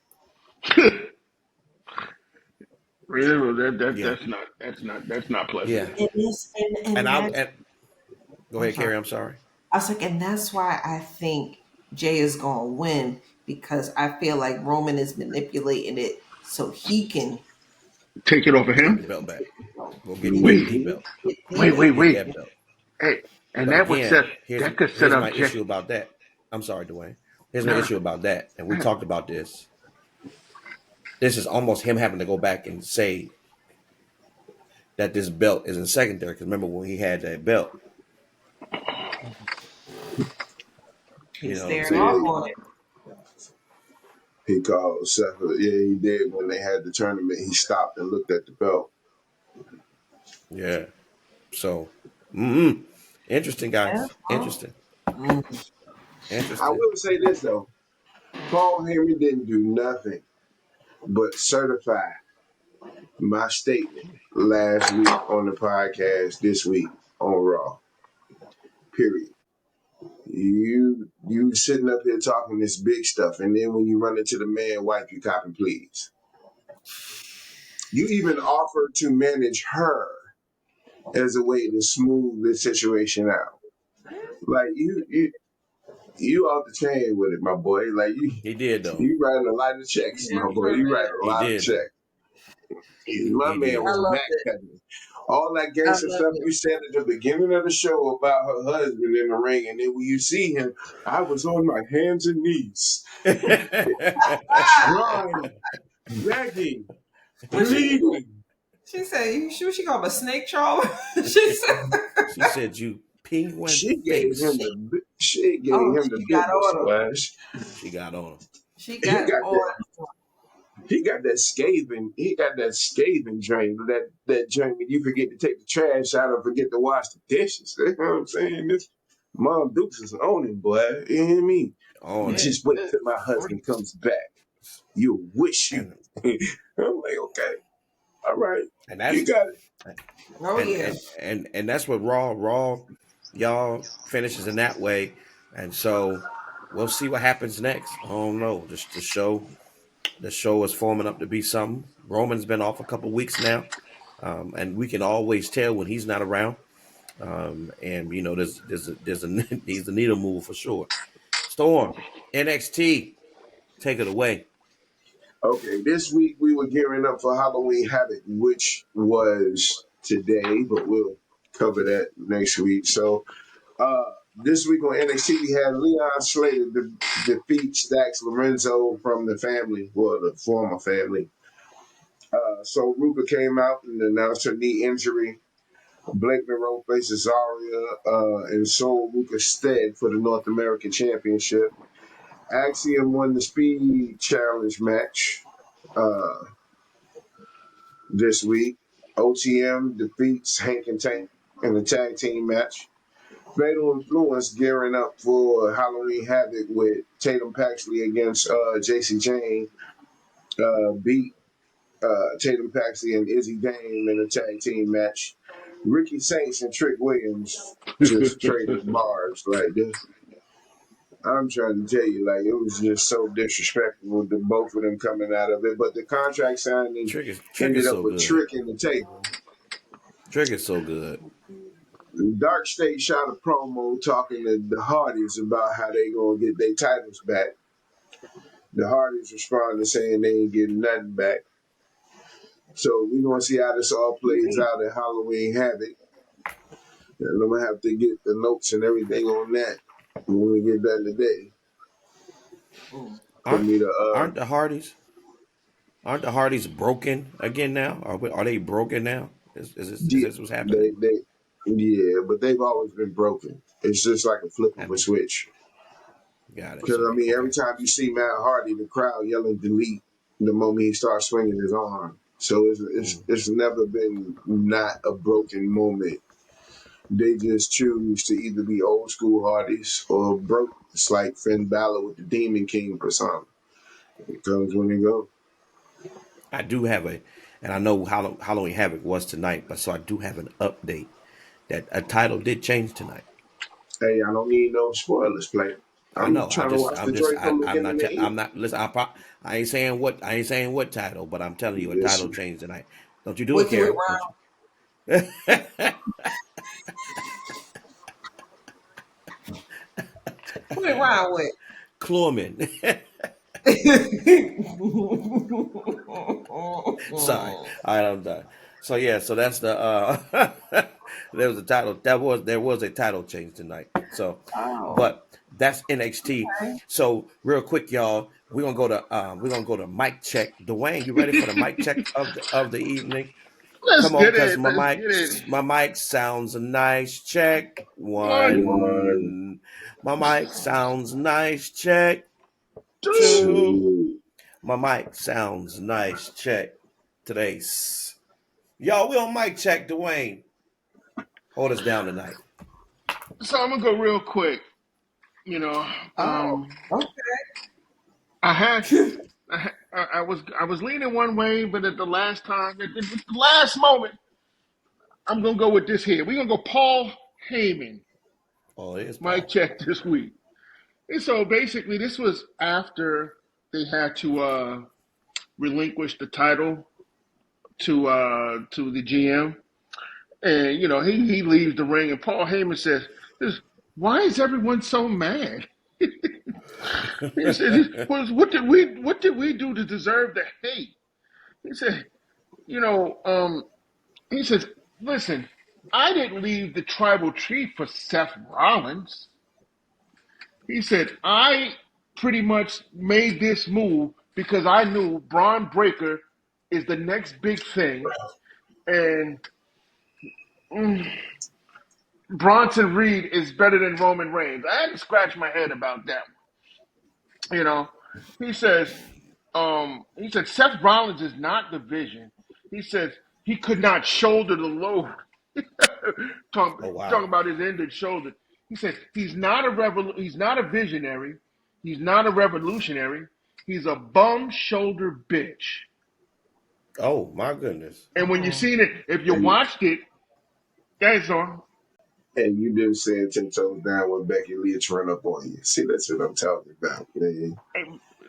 yeah, That's not yeah. pleasant. And that, Go I'm ahead, sorry. Carrie. I'm sorry. I was like, and that's why I think Jay is going to win because I feel like Roman is manipulating it so he can Take it off of Get the him. belt back. Go get get, the Wait, D belt. wait, get wait, Get wait. that belt. Hey, and But that would again, set that could set here's up my Jay. issue about that. I'm sorry, Dwayne. Here's my Nah, issue about that, and we talked about this. This is almost him having to go back and say that this belt is in secondary. Because remember when he had that belt, you he's know what I'm staring off saying? Yeah, on it. he called Seth. Yeah, he did. When they had the tournament, he stopped and looked at the belt. Yeah. So, mm-hmm. Interesting, Yeah. guys. Interesting. I Interesting. will say this, though. Paul Heyman didn't do nothing but certify my statement last week on the podcast, this week on Raw. Period. You sitting up here talking this big stuff, and then when you run into the man wife, you cop and please. You even offered to manage her as a way to smooth this situation out. Like you off the chain with it, my boy. Like He did though. you writing a lot of checks, Yeah, my boy. for You writing real. a He lot of did though. checks. My He man did. I was loved it. backpedaling. All that I gangster loved stuff you said at the beginning of the show about her husband in the ring, and then when you see him, I was on my hands and knees, crying, begging, What pleading. she said? You sure she called him a snake charmer? She said, She said, "You penguin She gave him face." "Oh, the she got business, on him. boy. She got on him. She He got got on that. He got that scathing drain. That drain when you forget to take the trash out or forget to wash the dishes. You know what I'm saying? This Mom Dukes is on him, boy. You hear me? On him." him. Just wait till my husband comes back. You'll wish you. And I'm like, okay, all right, and you that's got it. Oh yeah. and that's what Raw y'all finishes in that way. And so we'll see what happens next. I don't know. Just the show is forming up to be something. Roman's been off a couple weeks now. And we can always tell when he's not around. And you know, he's a needle move for sure. Storm, NXT, take it away. Okay, this week we were gearing up for Halloween Havoc, which was today, but we'll cover that next week. So this week on NXT, we had Leon Slater defeat Stax Lorenzo from the family, well, the former family. So Ruka came out and announced her knee injury. Blake Monroe faces Zarya and Sol Ruka Stead for the North American Championship. Axiom won the Speed Challenge match this week. OTM defeats Hank and Tank in the tag team match. Fatal Influence gearing up for Halloween Havoc with Tatum Paxley against JC Jane. Beat Tatum Paxley and Izzy Dame in a tag team match. Ricky Saints and Trick Williams just traded bars. Like, I'm trying to tell you, like, it was just so disrespectful with the both of them coming out of it. But the contract signing Trick ended is up so with good. Trick in the table. Trick is so good. Dark State shot a promo talking to the Hardys about how they gonna get their titles back. The Hardys responded saying they ain't getting nothing back. So we're gonna see how this all plays out at Halloween Havoc. And I'm gonna have to get the notes and everything on that when we get done today. For me to Aren't the Hardys broken again now? Are they broken now? Is yeah, this what's happening? yeah, but they've always been broken. It's just like a flip I of a mean, switch. got it. Because So I they mean, every okay. time you see Matt Hardy, the crowd yelling "delete" the moment he starts swinging his arm. So it's never been not a broken moment. They just choose to either be old school Hardys or broke. It's like Finn Balor with the Demon King persona. It comes when it goes. I do have and I know how Halloween Havoc was tonight, but so I do have an update that a title did change tonight. Hey, I don't need no spoilers, player. I I'm know. trying to watch the joint from beginning to I'm end. not. Listen, I ain't saying what title, but I'm telling you, a title Listen, changed tonight. Don't you do it, What you with Carol? Don't Ron? you? What it Ron with? Clorman. Sorry. All right, I'm done. So yeah, so that's the there was a title there was a title change tonight. So Oh, but that's NXT. okay. So real quick, y'all, we're gonna go to mic check. Dwayne, you ready for the mic check of the evening? Let's Come on, get cause it. Let's get it. my mic sounds nice. Check One, one, one. My mic sounds nice. Check two. two. two. My mic sounds nice. Check today's. Y'all, we on mic check. Dwayne, hold us down tonight. So I'm gonna go real quick. You know, Oh, okay. I had. I was leaning one way, but at the last time, at the last moment, I'm gonna go with this here. We're gonna go Paul Heyman. Oh, it is Mic Paul. check this week. And so basically, this was after they had to relinquish the title to the GM, and you know he leaves the ring, and Paul Heyman says, "Why is everyone so mad?" He said, what did we do to deserve the hate?" He said, "You know, he says, listen, I didn't leave the tribal chief for Seth Rollins." He said, "I pretty much made this move because I knew Braun Breaker is the next big thing, and mm, Bronson Reed is better than Roman Reigns." I had to scratch my head about that. You know, he says, Seth Rollins is not the vision. He says he could not shoulder the load. Oh Talking wow. about his injured shoulder. He says he's not a visionary. He's not a revolutionary. He's a bum shoulder bitch. Oh my goodness. And when you Oh, seen it, if you And watched it, that's all. and you didn't say 10 toes down when Becky Lynch run up on you. See, that's what I'm talking about, man.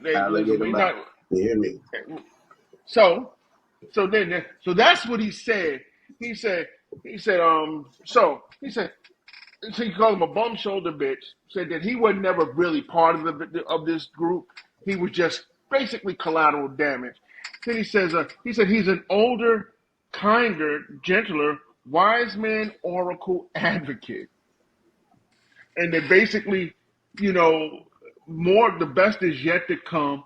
Listen, Alligator we mouth. not. You hear me? So so that's what he said. He said so he called him a bum shoulder bitch. Said that he was never really part of of this group. He was just basically collateral damage. Then he said he's an older, kinder, gentler, wise man, oracle advocate, and that basically, you know, more the best is yet to come.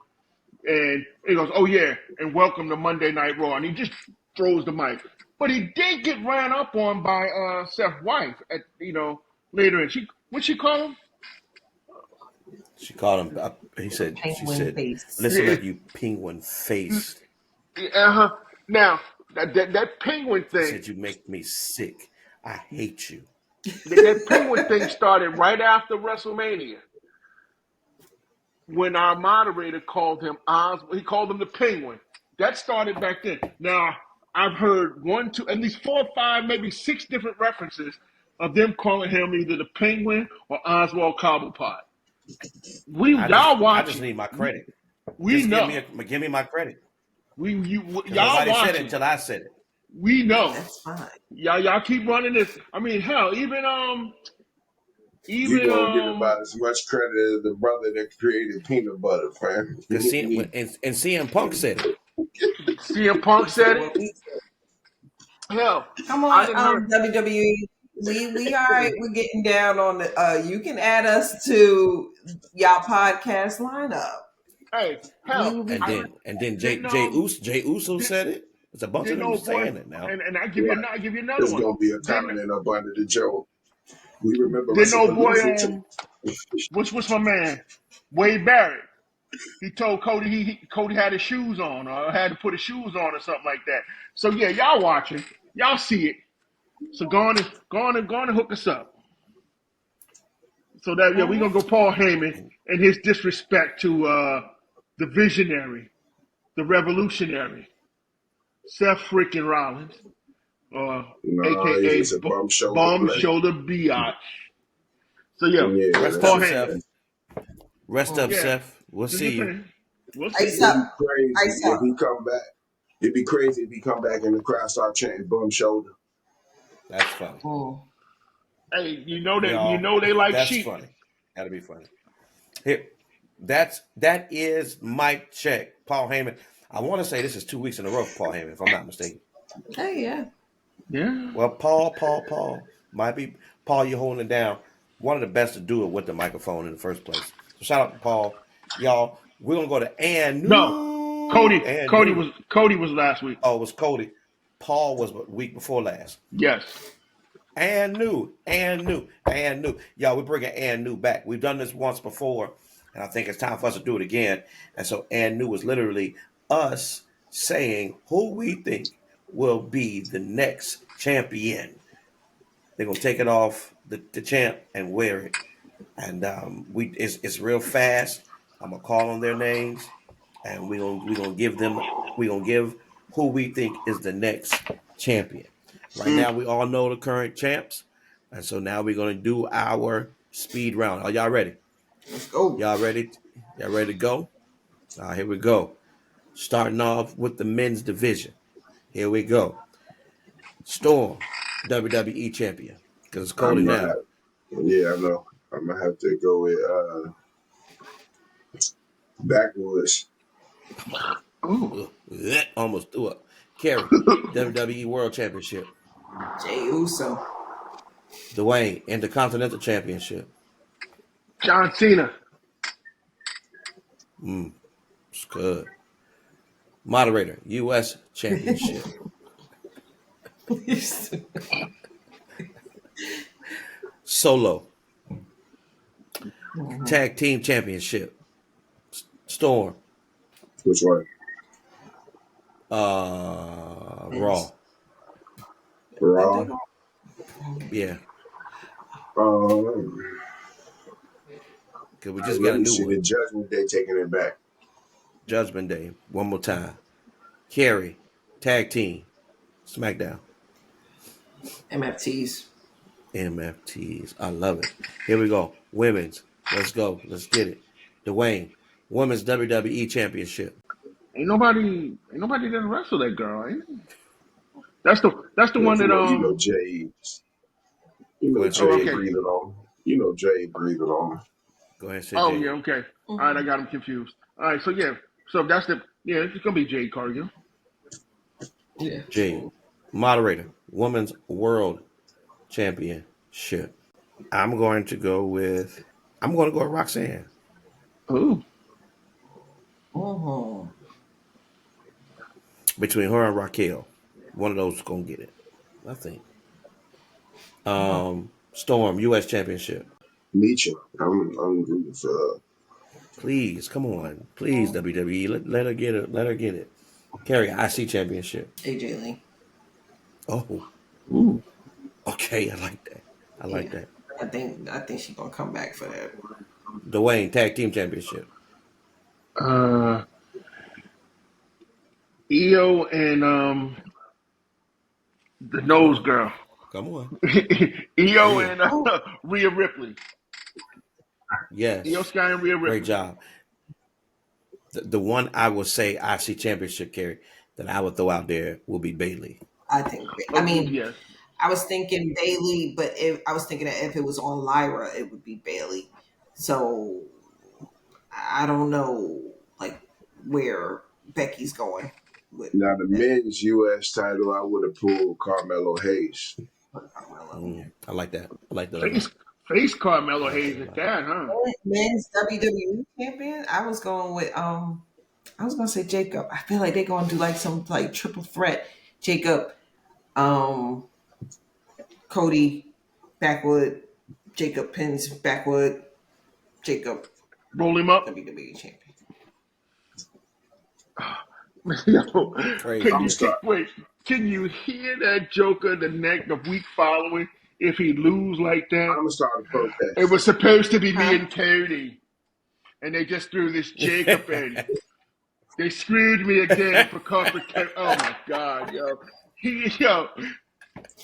And he goes, "Oh yeah, and welcome to Monday Night Raw," and he just throws the mic. But he did get ran up on by Seth's wife at later, and what she call him? She called him. She penguin said, face. "Listen at you, penguin face." Uh-huh. Now that penguin She thing, said, "You make me sick. I hate you." that penguin thing started right after WrestleMania when our moderator called him Oz. He called him the Penguin. That started back then. Now I've heard one, two, at least 4, 5, maybe 6 different references of them calling him either the Penguin or Oswald Cobblepot. Y'all I just watching. need my credit. We Just know. give me my credit because Y'all nobody said it watching. until I said it. We know. That's fine. Y'all keep running this. I mean, hell, You're even going to get about as much credit as the brother that created peanut butter, fam. Because and CM Punk said it. CM Punk said it. Hell, Come I on, didn't heard. WWE. We all right. We're getting down on the. You can add us to y'all podcast lineup. Hey, We hell, will be. And then didn't Jey Uso did, said it. It's a bunch of didn't them old boy, saying it now. and Right. I give you another There's one. gonna be a Didn't comment up under the joke. We remember didn't old boy WrestlePalooza too. what's my man Wade Barrett? He told Cody Cody had his shoes on or had to put his shoes on or something like that. So yeah, y'all watching, y'all see it. So go on and hook us up. So that we're gonna go Paul Heyman and his disrespect to the visionary, the revolutionary, Seth freaking Rollins, No, he's aka just a bum shoulder Bum play. Shoulder Biatch. So yeah, Yeah, Rest that's Paul up, just Heyman. Seth. Rest up, Yeah, Seth. We'll do see your you. thing. We'll see. Ice it'd up, be crazy ice if up. he come back. It'd be crazy if he come back and the crowd start chanting bum shoulder. That's funny. Hey, Y'all, they like that's sheep. funny. That'll be funny. Here, that is Mike Check. Paul Heyman. I want to say this is 2 weeks in a row for Paul Heyman, if I'm not mistaken. Hey, yeah. Yeah. Well, Paul. Might be Paul, you're holding it down. One of the best to do it with the microphone in the first place. So shout out to Paul. Y'all, we're gonna go to Ann No, New. Ann New. Cody was last week. Oh, it was Cody. Paul was the week before last. Yes. Ann New. Y'all, we're bringing Ann New back. We've done this once before, and I think it's time for us to do it again. And so Ann New is literally us saying who we think will be the next champion. They're gonna take it off the champ and wear it, and it's real fast. I'm gonna call on their names, and we gonna give who we think is the next champion. Right now, we all know the current champs, and so now we're gonna do our speed round. Are y'all ready? Let's go. Y'all ready? Y'all ready to go? All right, here we go. Starting off with the men's division. Here we go. Storm, WWE champion, because it's Cody I'm gonna now. have, yeah, I know. I'm gonna have to go with Backwoods. Ooh. Almost threw up. Kerry, WWE World Championship. Jey Uso. Dwayne, Intercontinental Championship. John Cena. It's good. Moderator, U.S. Championship. Solo, Tag Team Championship. Storm, Which one? Raw. Raw. Yeah, Um, because we I just got a really new see the one. Judgment Day taking it back. Judgment Day. One more time. Kerry, Tag Team. SmackDown. MFTs. MFTs. I love it. Here we go. Women's. Let's go. Let's get it. Dwayne, Women's WWE Championship. Ain't nobody didn't wrestle that girl, ain't it? That's the But one that you know Jay. You Go know ahead and say Oh, Jay Jay. okay. breathing on. You know Jay breathing on. Go ahead and say Oh Jay. yeah, okay. All right, I got him confused. All right, so yeah, so that's it's gonna be Jade Cargill. Yeah. Jay. Moderator, Women's World Championship. I'm going to go with Roxanne. Ooh, Between her and Raquel. One of those is going to get it, I think. Storm, U.S. Championship. Nietzsche. I'm rooting for her. Please, come on. Please, WWE. Let her get it. Let her get it. Carry IC Championship. AJ Lee. Oh, ooh. okay. I like that. I like Yeah. that. I think she's gonna come back for that. Dwayne, Tag Team Championship. Uh, EO and the Come nose on. girl. Come on. EO Rhea. and Rhea Ripley. EO Yes. Sky and Rhea Great Ripley. job. The one I will say IC Championship carry that I would throw out there will be Bailey. I think. I Oh, mean, yes. I was thinking Bailey, but I was thinking that if it was on Lyra, it would be Bailey. So I don't know, like where Becky's going. Now the men's U.S. title, I would have pulled Carmelo Hayes. I like that. I like that. Face Carmelo Hayes at that, huh? Men's WWE champion. I was going with I was gonna say Jacob. I feel like they're gonna do like some like triple threat. Jacob, Cody, Backwood, Jacob pins Backwood, Jacob roll him up. WWE champion. Yo, Crazy. can you hear that Joker the week following if he lose like that? I'm gonna start a protest. It was supposed to be me and Cody, and they just threw this Jacob in. They screwed me again for corporate. Oh my God, yo.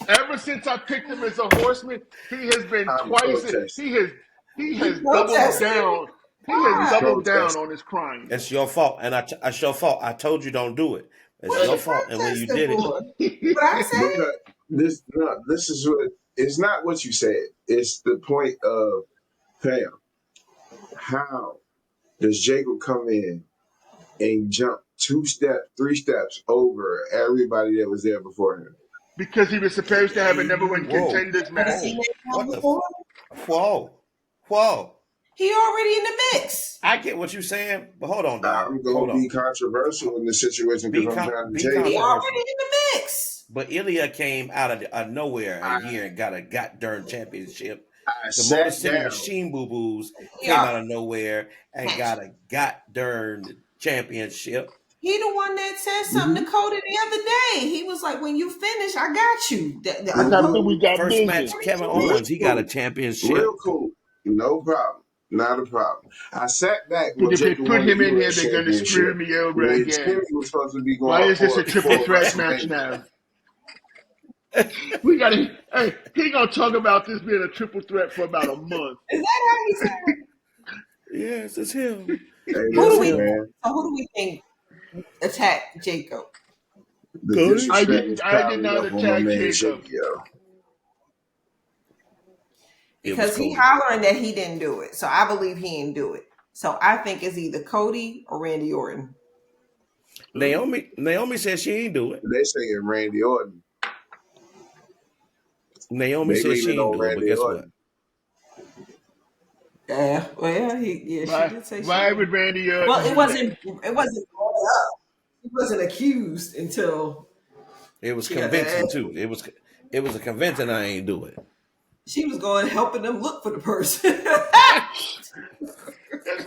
Ever since I picked him as a Horseman, he has been He has doubled down. He has doubled down on his crime. It's your fault, and it's your fault. I told you don't do it. It's your fault, and when you did it, what I said. This is what it's not what you said. It's the point of Pam. How does Jacob come in and jump 2 steps, 3 steps over everybody that was there before him? Because he was supposed to have a number one contenders match. Whoa. He already in the mix. I get what you're saying, but hold on, dog. I'm going to be controversial in this situation because I'm trying to tell you. He already in the mix. But Ilya came out of nowhere here and got a goddamn championship. The Motor City Machine Boo Boos came out of nowhere and got a goddamn championship. He the one that said something to Cody the other day. He was like, when you finish, I got you. First match, Kevin Owens, he got a championship. Real cool. No problem. Not a problem. I sat back. But if they put him in here, they're going to screw me over again. Was supposed to be going Why is this a triple threat match now? We got to. Hey, he gonna talk about this being a triple threat for about a month. Is that how he said it? Yes, it's him. Hey, who do we think attacked Jacob? I did not attack Jacob. Because he hollering that he didn't do it. So I believe he didn't do it. So I think it's either Cody or Randy Orton. Naomi says she ain't do it. They saying Randy Orton. Naomi says she ain't do it, but guess what? Yeah, well, she did say why would Randy Orton? Well, it wasn't brought up. He wasn't accused until it was convincing too. It was a convincing I ain't do it. She was going helping them look for the person. That's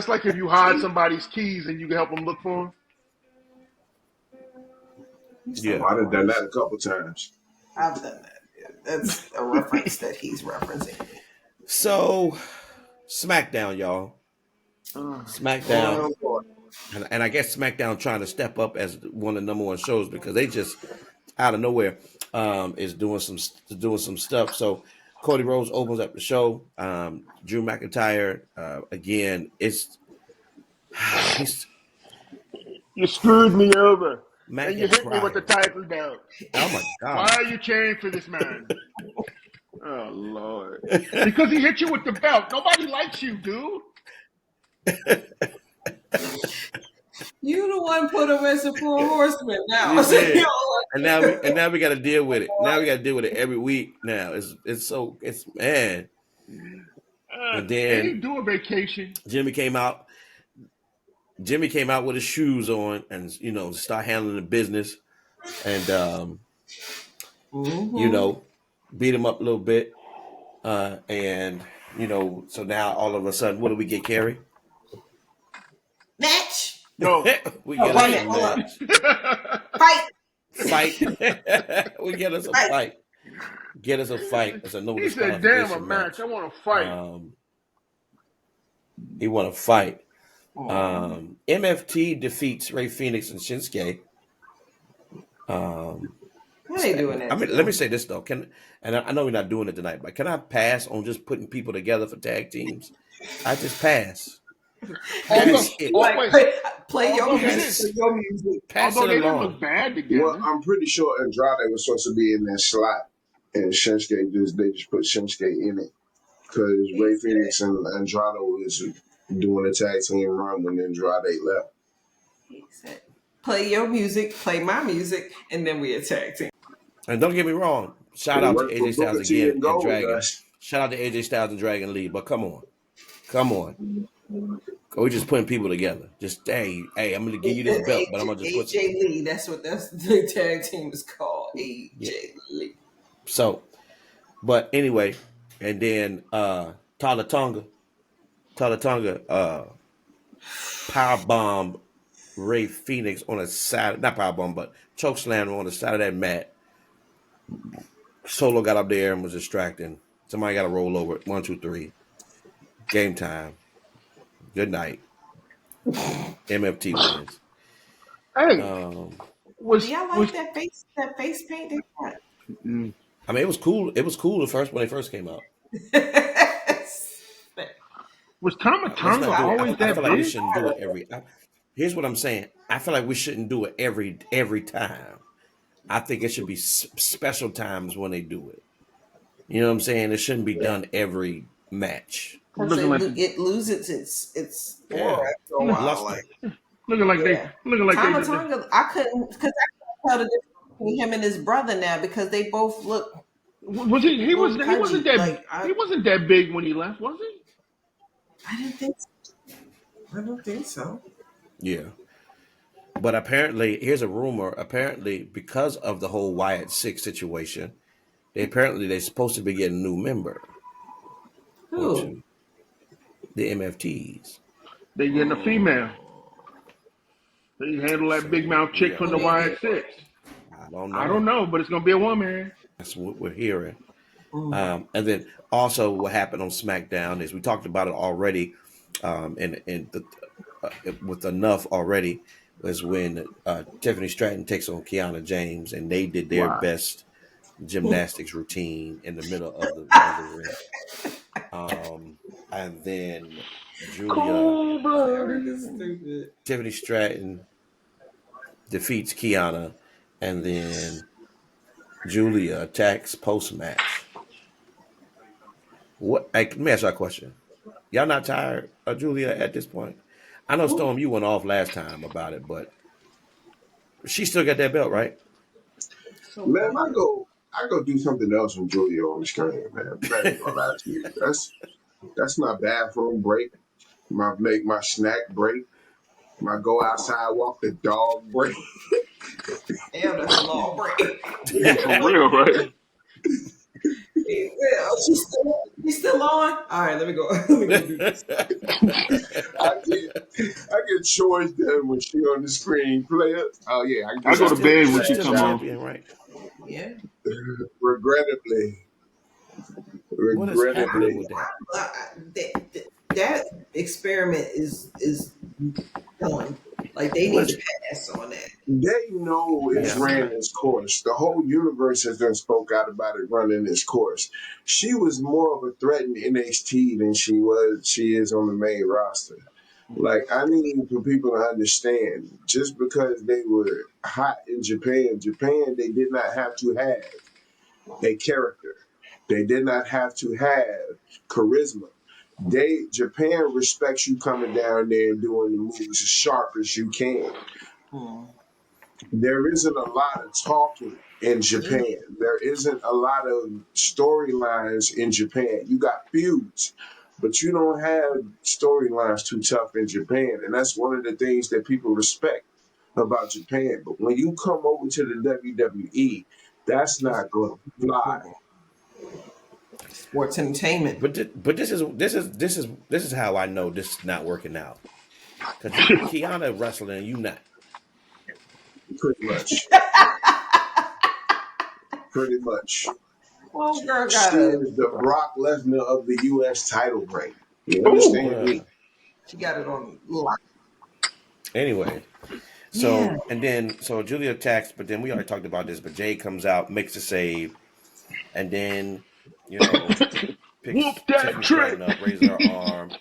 like if you hide somebody's keys and you can help them look for them. Yeah, I've done that a couple times. I've done that. Yeah, that's a reference that he's referencing. So, SmackDown, y'all. SmackDown, and I guess SmackDown trying to step up as one of the number one shows because they just out of nowhere is doing some stuff. So Cody Rhodes opens up the show. Drew McIntyre again. You screwed me over. And you hit me with the title belt. Oh my God! Why are you cheering for this man? Oh Lord! Because he hit you with the belt. Nobody likes you, dude. You the one put him as a full horseman now. and now we got to deal with it. Now we got to deal with it every week. Now it's man. And then they do a vacation. Jimmy came out with his shoes on and start handling the business and beat him up a little bit and so now all of a sudden what do we get, Carrie? Match. No, we get a match. Fight. We get us a fight. Get us a fight. It's a no. He said, "Damn, a match. I want to fight." He want to fight. MFT defeats Rey Fenix and Shinsuke. What are they doing that? I mean, let me say this though. And I know we're not doing it tonight, but can I pass on just putting people together for tag teams? I just pass. Play your music. Pass Although it they along. didn't look bad together. Well, I'm pretty sure Andrade was supposed to be in that slot, and Shinsuke they just put Shinsuke in it because Rey Fenix and Andrade was doing a tag team run when Andrade left. He said, "Play your music, play my music, and then we attack team." And don't get me wrong. Shout It out to worked for AJ Styles Booker T again and and Dragon. Goldust. Shout out to AJ Styles and Dragon Lee. But come on. We're just putting people together. Just hey, I'm gonna give you this belt, but I'm gonna just put AJ Lee. That's the tag team is called. AJ Lee. So, but anyway, and then Tala Tonga, power bomb Ray Phoenix on a side, not power bomb, but choke slam on the side of that mat. Solo got up there and was distracting. Somebody got to roll over it. 1, 2, 3. Game time. Good night. MFT wins. Hey, Do y'all like that face paint they got? I mean, it was cool. It was cool when they first came out. Was Tama Tonga always that I feel like we big? shouldn't do it every. Here's what I'm saying. I feel like we shouldn't do it every time. I think it should be special times when they do it. You know what I'm saying? It shouldn't be done every match. Because it loses its aura after a while. Looking like they Tama Tonga, I couldn't tell the difference between him and his brother now because they both look. Was he? He wasn't that. Like, he wasn't that big when he left, was he? I don't think so. Yeah. But apparently, here's a rumor. Apparently, because of the whole Wyatt 6 situation, they're supposed to be getting a new member. Who? The MFTs. They getting a female. They handle that big mouth chick from the Wyatt 6. I don't know, but it's gonna be a woman. That's what we're hearing. And then also, what happened on SmackDown is we talked about it already, with enough already. Was when Tiffany Stratton takes on Kiana James, and they did their best gymnastics routine in the middle of the ring. And then Tiffany Stratton defeats Kiana, and then Julia attacks post-match. Let me ask you a question. Y'all not tired of Julia at this point? I know, Storm, you went off last time about it, but she still got that belt, right? Man, I go do something else with Julia on the screen, man. I'm not even gonna lie to you. That's my bathroom break, my snack break, my go outside walk the dog break. Damn, that's a long break. Yeah, for real, right? She's still on? All right, let me go do this. I get chores done when she on the screen. Player. Oh yeah, I go to bed when she come on. Right? Yeah. Regrettably. What is happening with that? That experiment is done. Like they need to pass on that. They know it's ran its course. The whole universe has done spoke out about it running its course. She was more of a threat in NXT than she is on the main roster. Like, I need for people to understand, just because they were hot in Japan, they did not have to have a character. They did not have to have charisma. Japan respects you coming down there and doing the moves as sharp as you can. There isn't a lot of talking in Japan. There isn't a lot of storylines in Japan. You got feuds, but you don't have storylines too tough in Japan. And that's one of the things that people respect about Japan. But when you come over to the WWE, that's not going to fly. Sports entertainment. But this is how I know this is not working out. Because Kiana wrestling and you not. Pretty much. Pretty much. Well, girl, she is the Brock Lesnar of the U.S. title reign. You understand me? She got it on lock. Anyway, so Julia attacks, but then we already talked about this. But Jade comes out, makes a save, and then picks Tiffany Stratton up, raises her arm,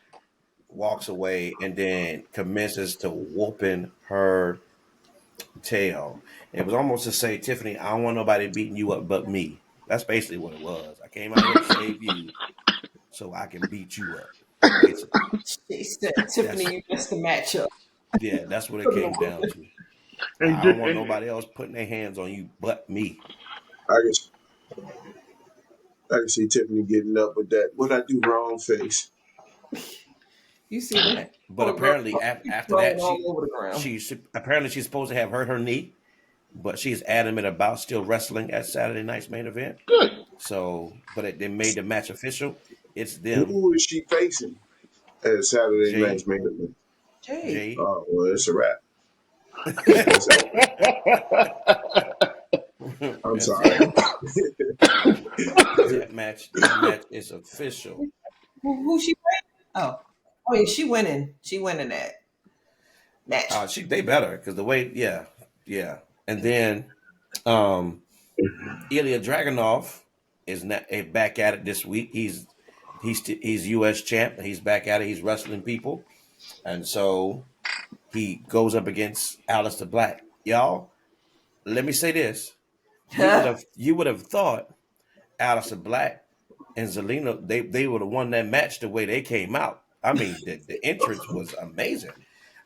walks away, and then commences to whooping her tail. It was almost to say, Tiffany, I don't want nobody beating you up but me. That's basically what it was. I came out here to save you so I can beat you up. Basically. She said, Tiffany, you missed the matchup. Yeah, that's what it came down to. And, I don't want and nobody else putting their hands on you but me. I can see Tiffany getting up with that. What I do wrong face. You see that? But Poor girl, apparently, she's after rolling that, all over the ground. apparently she's supposed to have hurt her knee, but she's adamant about still wrestling at Saturday night's main event. good. So, but they made the match official. It's them, Who is she facing at Saturday night's Jade, main event? Jade. Jade. Oh, well, it's a wrap. It's over. I'm That's sorry. it. That match is official. Who she playing? Oh yeah, she winning. She winning that match. They better because the way, yeah. And then Ilya Dragunov is back at it this week. He's U.S. champ. He's back at it. He's wrestling people, and so he goes up against Aleister Black. Y'all, let me say this: you would have thought Aleister Black and Zelina they would have won that match the way they came out. I mean, the entrance was amazing.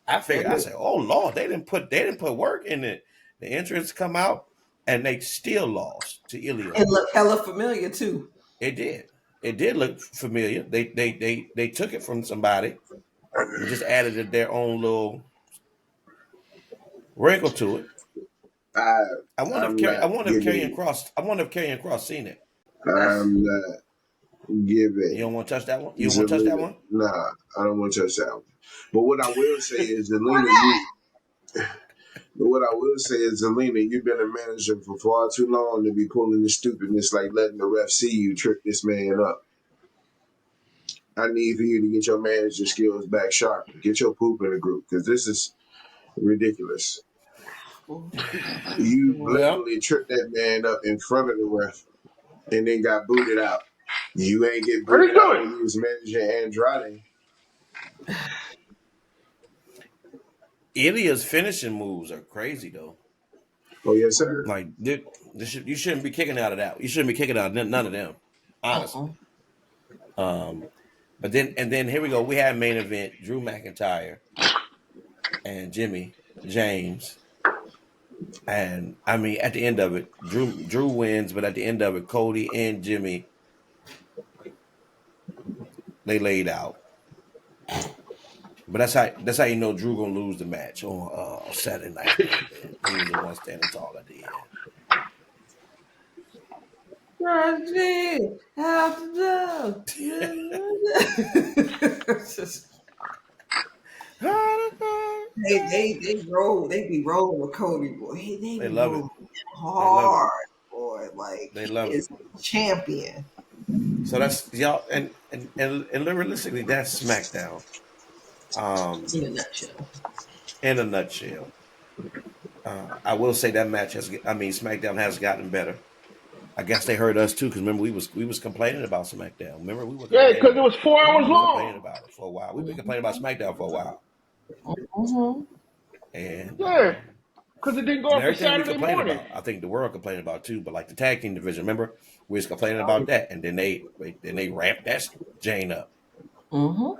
I figured, I said, "Oh Lord, they didn't put work in it." The entrance come out, and they still lost to Ilya. It looked hella familiar too. It did. It did look familiar. They took it from somebody and just added their own little wrinkle to it. I wonder I'm not if Karrion giving. Cross seen it. I'm not You don't giving. want to touch that one. You don't want to touch that one. Nah, I don't want to touch that one. But what I will say is, Zelina, you've been a manager for far too long to be pulling this stupidness like letting the ref see you trip this man up. I need for you to get your manager skills back sharp. Get your poop in the group because this is ridiculous. You Well, blatantly tripped that man up in front of the ref and then got booted out. You ain't get What are you booted out doing? when you was managing Andrade. Ilya's finishing moves are crazy though. Oh yes, sir. Like you shouldn't be kicking out of that. You shouldn't be kicking out of none of them, honestly. But then here we go. We had main event: Drew McIntyre and Jimmy James. And I mean, at the end of it, Drew wins, but at the end of it, Cody and Jimmy they laid out. But that's how you know Drew gonna lose the match on Saturday night. He was the one standing tall at the Roger, how to do? They roll. They be rolling with Cody, boy. They They be love it. rolling They love it. hard, boy. Like They he love it. is champion So that's y'all, and realistically, that's SmackDown. in a nutshell. In a nutshell, I will say that match SmackDown has gotten better. I guess they heard us too, because remember we was complaining about SmackDown. Remember we were Yeah, complaining. because it was 4 hours We were complaining long. about it for a while. We've been complaining about SmackDown for a while, Mm-hmm. and Yeah, because it didn't go and up to everything we Saturday complain morning. about, I think the world complaining about too. But like the tag team division, remember we was complaining about that, and then they ramped that Jane up. Mm-hmm.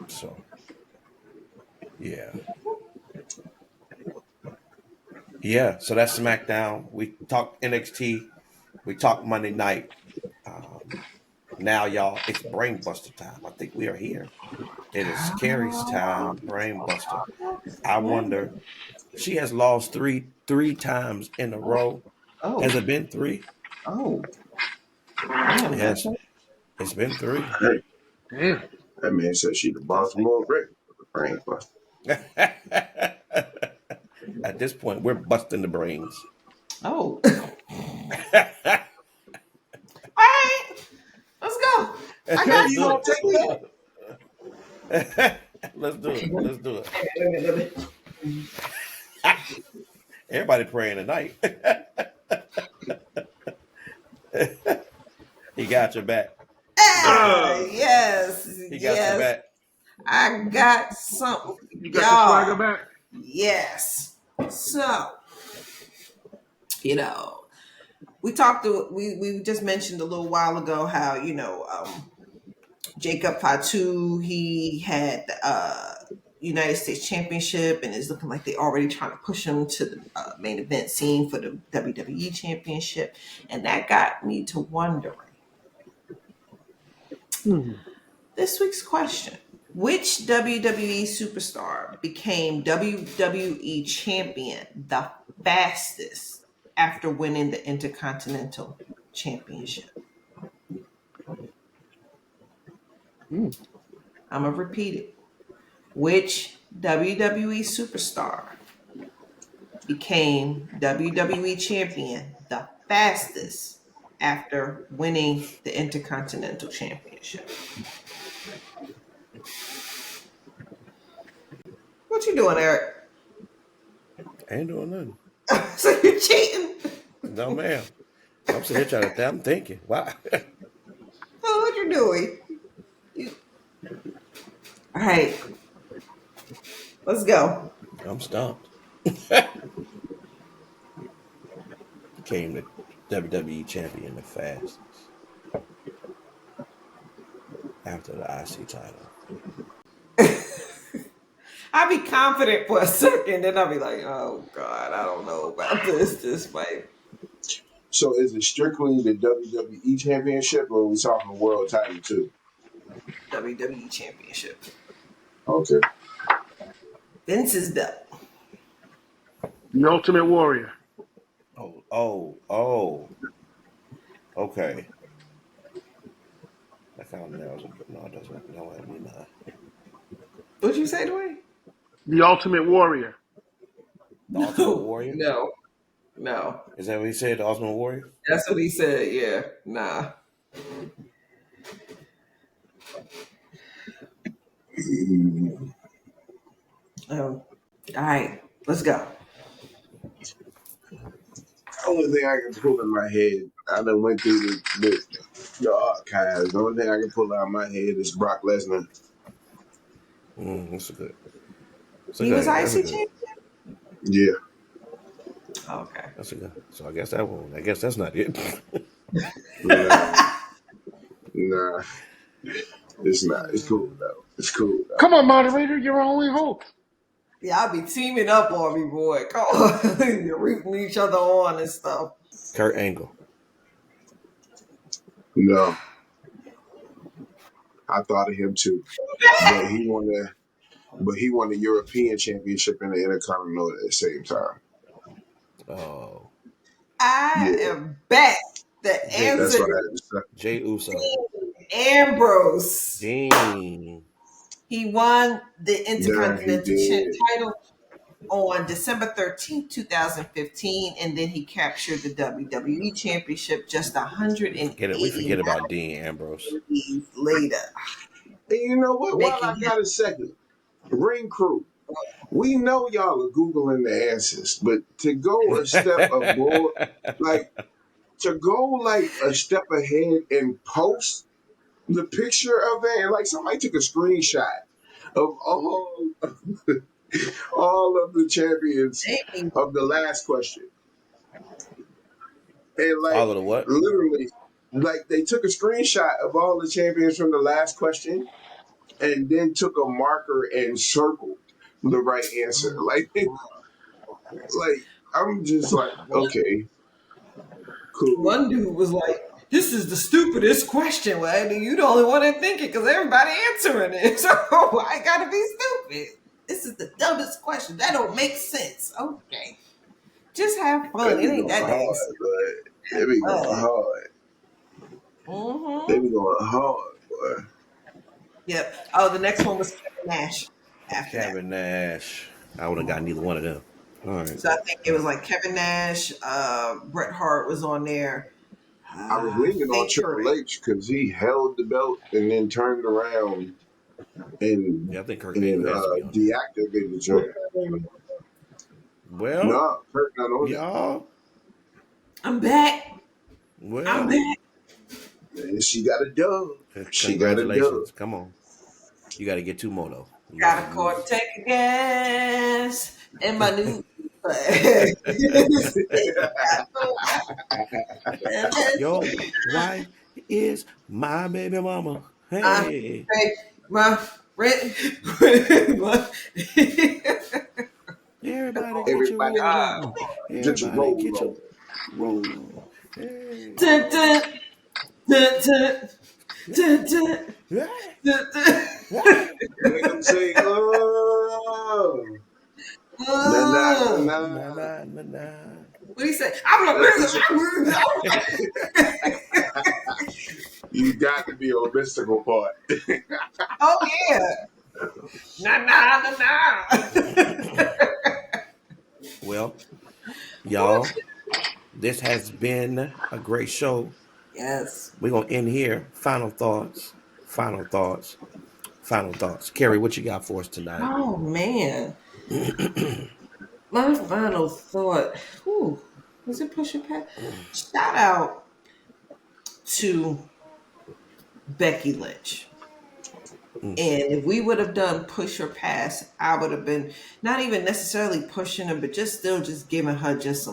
So yeah. Yeah, so that's SmackDown. We talked NXT. We talked Monday night. Now, y'all, it's Brainbuster time. I think we are here. It is Carrie's time, Brainbuster. I wonder. She has lost three times in a row. Oh, Has it been three? oh, damn! Yes, it's been three. Hey, Damn. that man said she the Baltimore brain buster. At this point, we're busting the brains. Oh, all right, let's go. I got Let's You do gonna it. take that? Let's do it. Let's do it. something. Everybody praying tonight. He got your back. Yes, He got your yes. back. I got something for You got your swagger y'all. back? Yes. So, you know, we just mentioned a little while ago how, Jacob Fatu, he had United States Championship, and it's looking like they're already trying to push him to the main event scene for the WWE Championship. And that got me to wondering. This week's question: which WWE superstar became WWE Champion the fastest after winning the Intercontinental Championship? I'm going to repeat it. Which WWE superstar became WWE Champion the fastest after winning the Intercontinental Championship? What you doing, Eric? I ain't doing nothing. So you're cheating? No, ma'am. I'm sitting here trying to. I'm thinking. Wow. Oh, what you doing? All right, let's go. I'm stumped. Became the WWE champion the fastest after the IC title. I'll be confident for a second, then I'll be like, oh God, I don't know about this fight. So is it strictly the WWE Championship, or are we talking world title too? WWE Championship. Okay. Vince's belt. The Ultimate Warrior. Oh. Okay. That kind of narrows it, but no, it doesn't. No, I mean, What'd you say, Dwayne? The Ultimate Warrior. The Ultimate Warrior? No. Is that what he said, the Ultimate Warrior? That's what he said, yeah. Nah. All right, let's go. The only thing I can pull in my head, I done went through the archives. The only thing I can pull out of my head is Brock Lesnar. That's a good. He was IC champion? Yeah. Okay. That's a good. So I guess that one. I guess that's not it. Nah. It's not. It's cool though. It's cool though. Come on, moderator, you're our only hope. Yeah, I'll be teaming up on me, boy. Come on. You're rooting each other on and stuff. Kurt Angle. No. I thought of him too. But he won the European Championship and the Intercontinental at the same time. Oh. I am back. The answer That's what I had to say. Jey Uso. Ambrose. Dang. He won the Intercontinental title on December 13th, 2015, and then he captured the WWE Championship just 180 We forget about Dean Ambrose. days later. And you know what? While I got a second, Ring Crew, we know y'all are Googling the answers, but to go a step above, to go a step ahead and post the picture of it, and somebody took a screenshot of all of the champions of the last question. And all of the what? Literally, they took a screenshot of all the champions from the last question and then took a marker and circled the right answer. I'm just okay, cool. One dude was like, this is the stupidest question. Well, you the only one that think it because everybody answering it. So I gotta be stupid. This is the dumbest question. That don't make sense. Okay. Just have fun. It ain't that hard. They be going hard. Mm-hmm. They be going hard, boy. Yep. Oh, the next one was Kevin Nash. Kevin Nash. I would have got neither one of them. All right. So I think it was Kevin Nash, Bret Hart was on there. I was leaning on Triple H because he held the belt and then turned around and I think Kurt Angle has to be on deactivated the joint. Well, no, Kurt not on y'all. I'm back. Well, I'm back. And she got a dub. Congratulations. Come on. You got to get two more, though. Got a Cortez gas in my new Your wife is my baby mama. Hey. My Everybody get your Everybody, roll on. get your Everybody roll get your on. roll on. Hey. Dun, dun, dun, dun, dun, dun, dun, dun. Make them say, oh, na na na Oh, na. Na na na na. what do you say? I'm a It's mystical. you got to be a mystical part. Oh yeah, na na na na. Well, y'all, this has been a great show. Yes. We're gonna end here. Final thoughts. Final thoughts. Final thoughts. Carrie, what you got for us tonight? Oh man, my final thought. Whew, was it push it past? Shout out to Becky Lynch. And if we would have done push or pass, I would have been not even necessarily pushing her, but just still just giving her just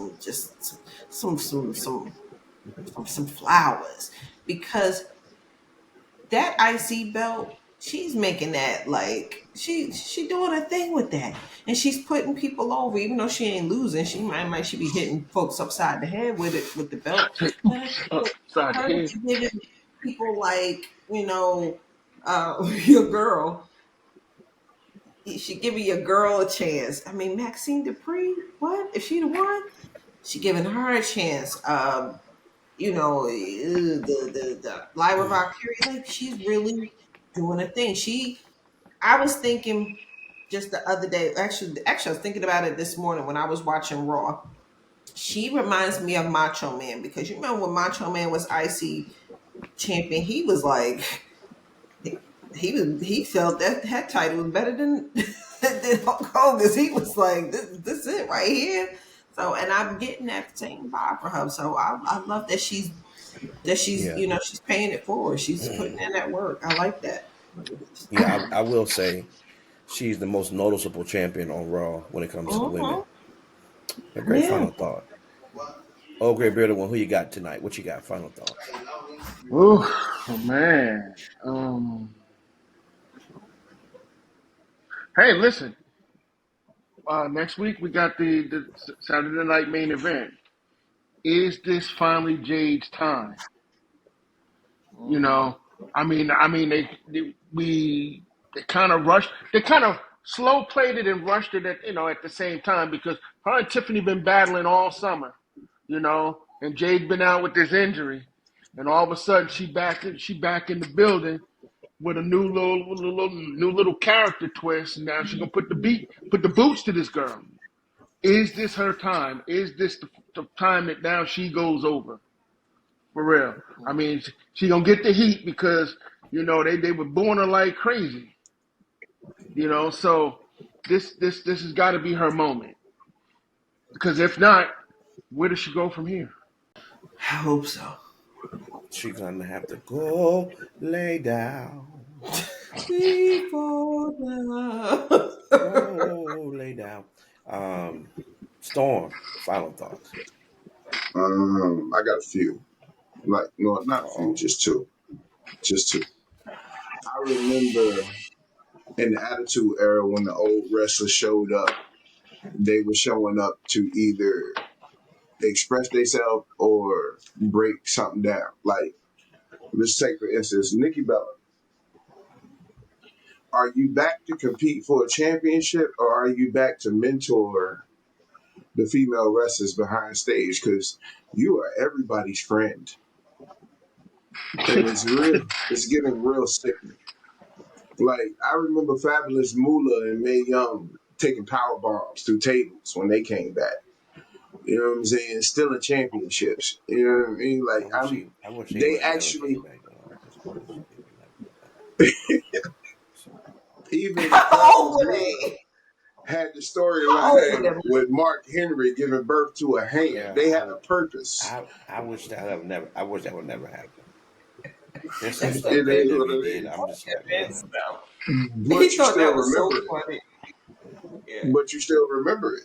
some flowers, because that IC belt, she's making that like she doing a thing with that, and she's putting people over. Even though she ain't losing, she be hitting folks upside the head with it with the belt. But I think Upside the her head. giving people like your girl. She giving your girl a chance. I mean, Maxine Dupree, what? If she'd have won, she giving her a chance. The Lyra Valkyrie, like she's really doing a thing. I was thinking just the other day, actually, I was thinking about it this morning when I was watching Raw. She reminds me of Macho Man, because you remember when Macho Man was IC champion, he was like, he felt that title was better than than Hulk Hogan's. He was like, this is it right here. So, and I'm getting that same vibe for her. So I love that she's Yeah. she's paying it forward. She's putting in that work. I like that. Yeah, I will say she's the most noticeable champion on Raw when it comes to the women. Mm-hmm. A great Yeah. final thought. Oh, great bearded one. Who you got tonight? What you got? Final thoughts. Oh man. Hey, listen. Next week we got the Saturday night main event. Is this finally Jade's time? You know, they kind of rushed. They kind of slow played it and rushed it at the same time, because her and Tiffany been battling all summer. And Jade been out with this injury, and all of a sudden she back in the building with a new little character twist. And now she's gonna put the boots to this girl. Is this her time? Is this the time that now she goes over? For real. I mean, she gonna get the heat because, they were booing her like crazy. So this has got to be her moment. Because if not, where does she go from here? I hope so. She's gonna have to go lay down. Before the Go lay down. Storm. Final thoughts. I got a few. Like, no, not a few, Oh, just two. Just two. I remember in the Attitude Era when the old wrestlers showed up, they were showing up to either express themselves or break something down. Like, let's take for instance, Nikki Bella. Are you back to compete for a championship, or are you back to mentor the female wrestlers behind stage? Because you are everybody's friend, and it's getting real sickening. Like, I remember Fabulous Moolah and Mae Young taking power bombs through tables when they came back. You know what I'm saying? Still in championships. You know what I mean? Like, I wish they they would have never came actually, back. Though. I just wish they would never come back. So, even how old Fabulous were Moolah they? had the How old were storyline they? with Mark Henry giving birth to a hand. yeah, They had a purpose. I wish that would never. I wish that would never happen. There's some That's It so stuff is what WWE it did. is. I'm just like, Vince, though. But He you thought still that was so remember it. funny. Yeah. But you still remember it.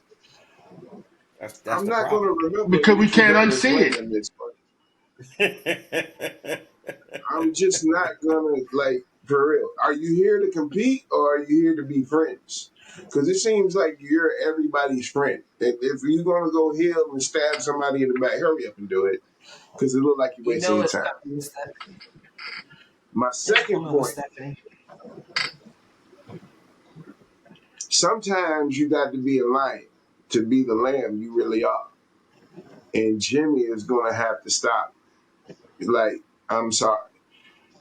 that's I'm the not going problem. to remember Because we Nikki can't Bella's unsee laying this money. I'm just not going to, like, For real. Are you here to compete or are you here to be friends? Because it seems like you're everybody's friend. And if you're going to go heal and stab somebody in the back, hurry up and do it. Because it looks like you're You wasting know your it's time. coming with Stephanie. My It's second coming with point, Stephanie. sometimes you got to be a lion to be the lamb you really are. And Jimmy is going to have to stop. Like, I'm sorry.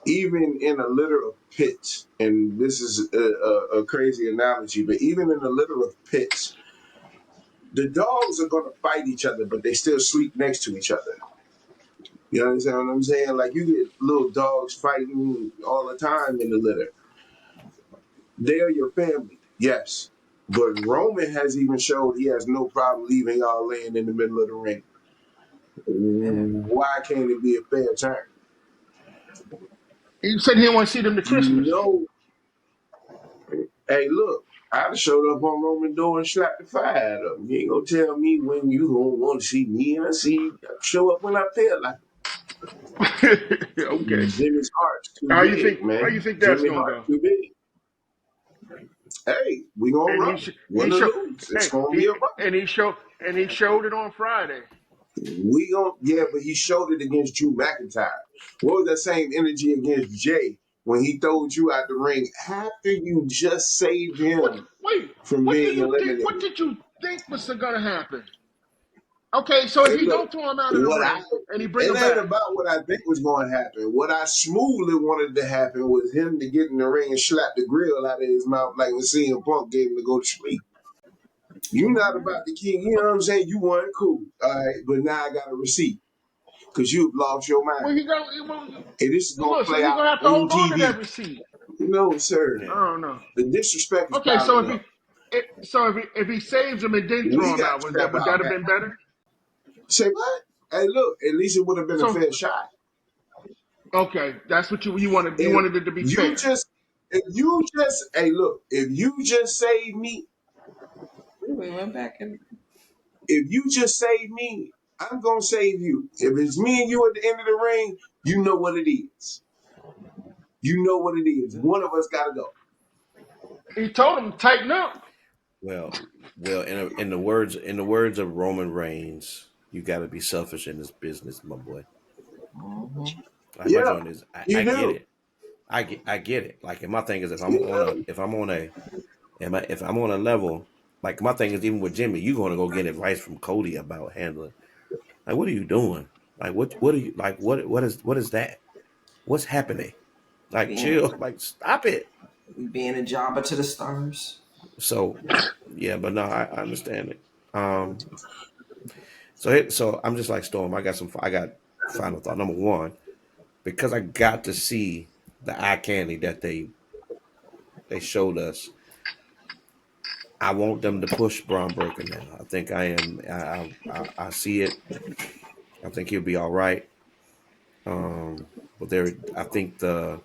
Even in a litter of pits, and this is a crazy analogy, but even in a litter of pits, the dogs are going to fight each other, but they still sleep next to each other. You understand what I'm saying? Like you get little dogs fighting all the time in the litter. They're your family, yes. But Roman has even showed he has no problem leaving y'all laying in the middle of the ring. Yeah. Why can't it be a fair turn? He said he didn't want to see them to You Christmas. know, hey, look, I'd have showed up on Roman door and slapped the fire out of him. You ain't gonna tell me when you gonna want to see me, and I show up when I feel like Okay. Jimmy's heart's too How you big, think? How you man. think that's Jimmy's gonna heart's go? too big. Hey, we gonna And run. he Win or showed. lose. It's Hey, gonna be he a run. and he showed it on Friday. We gonna but he showed it against Drew McIntyre. What was that same energy against Jay when he throwed you out the ring after you just saved What? him Wait. from What do being you think? What eliminated? did you think was gonna happen? Okay, so if And he look, don't throw him out of the what I ring and he bring it him ain't back, about what I think was going to happen. What I smoothly wanted to happen was him to get in the ring and slap the grill out of his mouth like when CM Punk gave him to go to sleep. You not about the king, you know what I'm saying? You weren't cool, all right, but now I got a receipt because you've lost your mind. well, he got. And this is gonna Listen, play he's out gonna have to on hold on to TV. that receipt. No, sir. I Yeah. don't know. The disrespect is Okay, so piling up. if he saves him and didn't throw We him got out, to step would out that have back. been better? Say what? Hey, look, at least it would have been a So fair shot. okay, that's what you wanted. You If wanted it to be you fair. just, hey, look, if you just save me, We went back and if you just save me, I'm gonna save you. If it's me and you at the end of the ring, you know what it is. You know what it is. One of us gotta go. He told him tighten up. Well, in the words of Roman Reigns, you got to be selfish in this business, my boy. Mhm. Like my Yeah, joint is, you I get do. it. I get it. Like, and my thing is, You do. if I'm on a level, like my thing is, even with Jimmy, you going to go get advice from Cody about handling. Like, what are you doing? Like, what are you like? What is that? What's happening? Like, being chill. Like, stop it. being a jobber to the stars. So, yeah, but no, I understand it. So I'm just like Storm. I got final thought. Number one, because I got to see the eye candy that they showed us. I want them to push Braun Breaker now. I think I am. I see it. I think he'll be all right. But I think the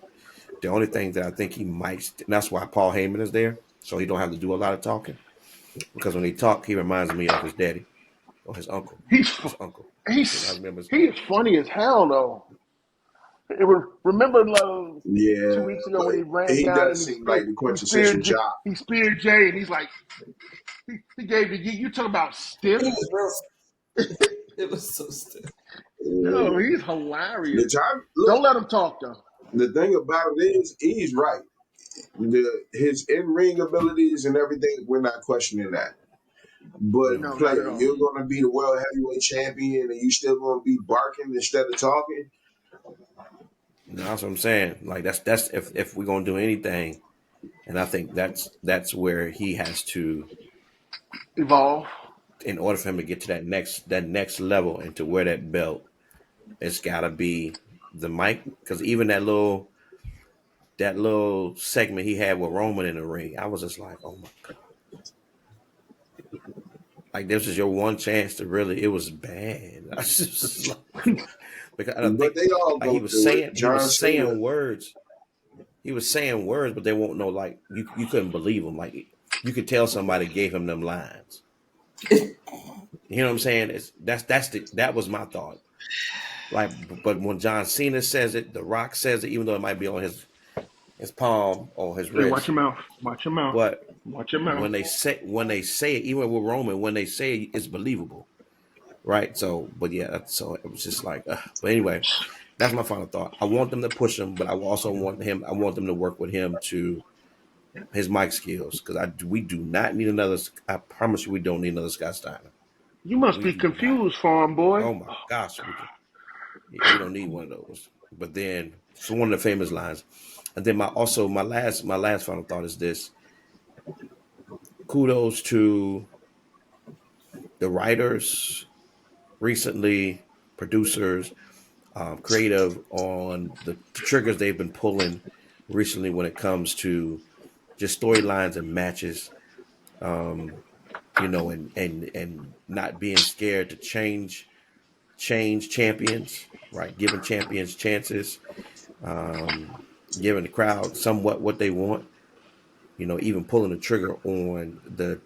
only thing that I think he might, and that's why Paul Heyman is there, so he don't have to do a lot of talking. Because when he talk, he reminds me of his daddy or his uncle. He's His uncle. He he's reminds me of his he is uncle. funny as hell though. Remember Yeah, 2 weeks ago but when he ran he down does and seem like the quintessential job. he speared Jay and he's like he gave the you talk about stiff. He was real. It was so stiff. Yo, Yeah. he's The hilarious. time, Don't look, let him talk though. the thing about it is, he's right. His in ring abilities and everything, we're not questioning that. But No, No, not at player, all. you're gonna be the world heavyweight champion, and you still gonna be barking instead of talking. no, that's what I'm saying. Like that's if we're gonna do anything, and I think that's where he has to, Evolve. in order for him to get to that next level and to wear that belt, it's got to be the mic. Because even that little segment he had with Roman in the ring, I was just like, oh my god, like this is your one chance to really. It was bad. I was just like, because I But think they all like he go was through it. saying he John was Cena, saying words. He was saying words, but they won't know. Like you couldn't believe him. Like you could tell somebody gave him them lines. You know what I'm saying? That was my thought. Like, but when John Cena says it, The Rock says it, even though it might be on his palm or his Hey, watch wrist. your mouth. Watch your mouth. But Watch your mouth. when they say it, even with Roman, when they say it, it's believable, right? So, but yeah, so it was just like, but anyway, that's my final thought. I want them to push him, but I also want him. I want them to work with him to his mic skills because we do not need another. I promise you, we don't need another Scott Steiner. You must We be do not. confused, farm boy. Oh my gosh, we don't need one of those. But then, so one of the famous lines, and then my last final thought is this: kudos to the writers recently, producers, creative on the triggers they've been pulling recently when it comes to just storylines and matches. And not being scared to change champions, right? Giving champions chances, giving the crowd somewhat what they want. Even pulling the trigger on the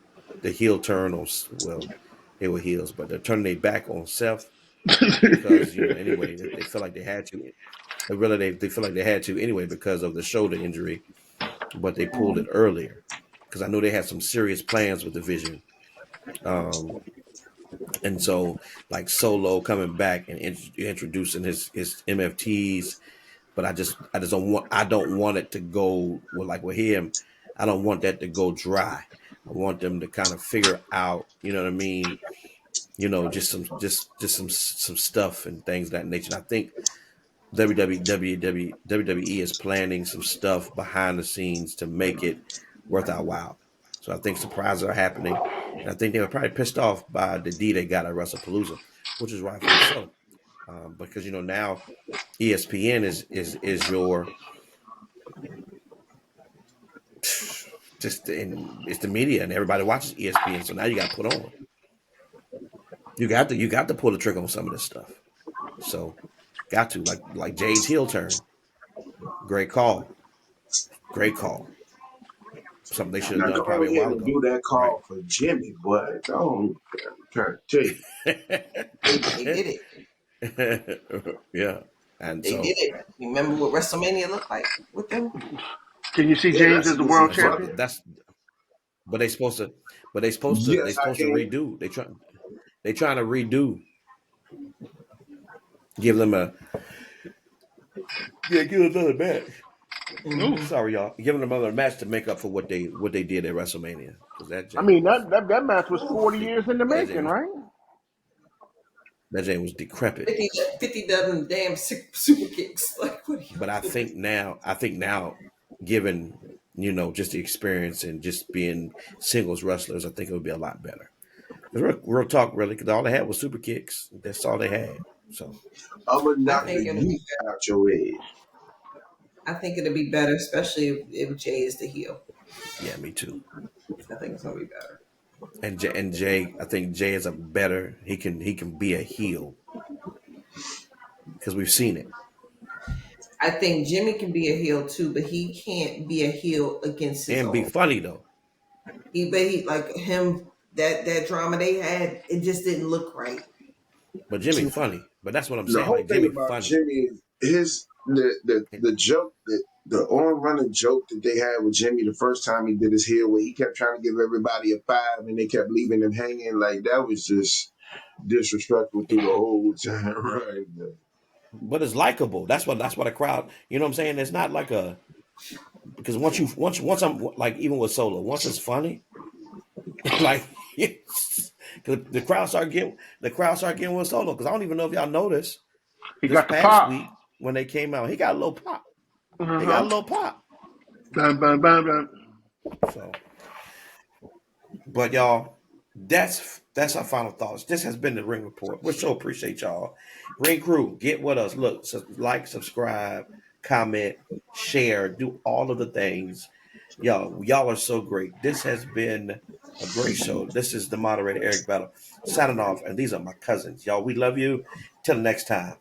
heel turn on, well, they were heels, but they're turning their back on Seth because anyway they feel like they had to. They feel like they had to anyway because of the shoulder injury, but they pulled it earlier because I know they had some serious plans with the Vision. And so, like Solo coming back and introducing his MFTs, but I don't want it to go with him. I don't want that to go dry. I want them to kind of figure out, you know what I mean? Just some stuff and things of that nature. And I think WWE is planning some stuff behind the scenes to make it worth our while. So I think surprises are happening, and I think they were probably pissed off by the D they got at WrestlePalooza, which is rightfully so, because now ESPN is your it's the media and everybody watches ESPN. So now you got to put on. You got to pull the trigger on some of this stuff. So got to like Jade's heel turn. Great call. Great call. Something they should have Now done go probably a ahead while and ago. do that Right. call for Jimmy, boy. I'm trying to tell you. They did it. Yeah. And They did so it. You remember what WrestleMania looked like with them? Can you see Yeah, James that's a as the different world that's fucking. champion? that's but they Yes, I supposed to can. redo. They trying to redo. Give them give them another match. Ooh. Sorry, y'all. Give them another match to make up for what they did at WrestleMania because that I Jane mean, was that match was 40 de- years in the that Jane making, was right? that Jane was decrepit. 50 damn super kicks. Like, what are But you doing? I think now, given just the experience and just being singles wrestlers, I think it would be a lot better. Because real talk, really, because all they had was super kicks. That's all they had. So I'm going to I knock think the it'll be yeast out your head. I think it'll be better, especially if Jay is the heel. yeah, me too. I think it's gonna be better. And Jay, I think Jay is a better. He can be a heel because we've seen it I think Jimmy can be a heel too, but he can't be a heel against his and be own. funny though. He like him that drama they had, it just didn't look right But Jimmy to me. funny. But that's what I'm The saying. whole Like thing Jimmy about funny. Jimmy is the joke that the on running joke that they had with Jimmy the first time he did his heel where he kept trying to give everybody a 5 and they kept leaving him hanging like that was just disrespectful through the whole time, right? But it's likable. That's what a crowd. You know what I'm saying? It's not like a because once I'm like even with Solo, once it's funny, like because the crowd start getting with Solo. Because I don't even know if y'all noticed He this got the past pop. week when they came out, he got a little pop. Uh He got a huh. little pop. Bam, bam, bam, bam. So, but y'all, that's our final thoughts. This has been the Ring Report. We so appreciate y'all. Ring Crew, get with us. Look, like, subscribe, comment, share, do all of the things. Y'all are so great. This has been a great show. This is the moderator Eric Battle signing off, and these are my cousins. Y'all, we love you. Till next time.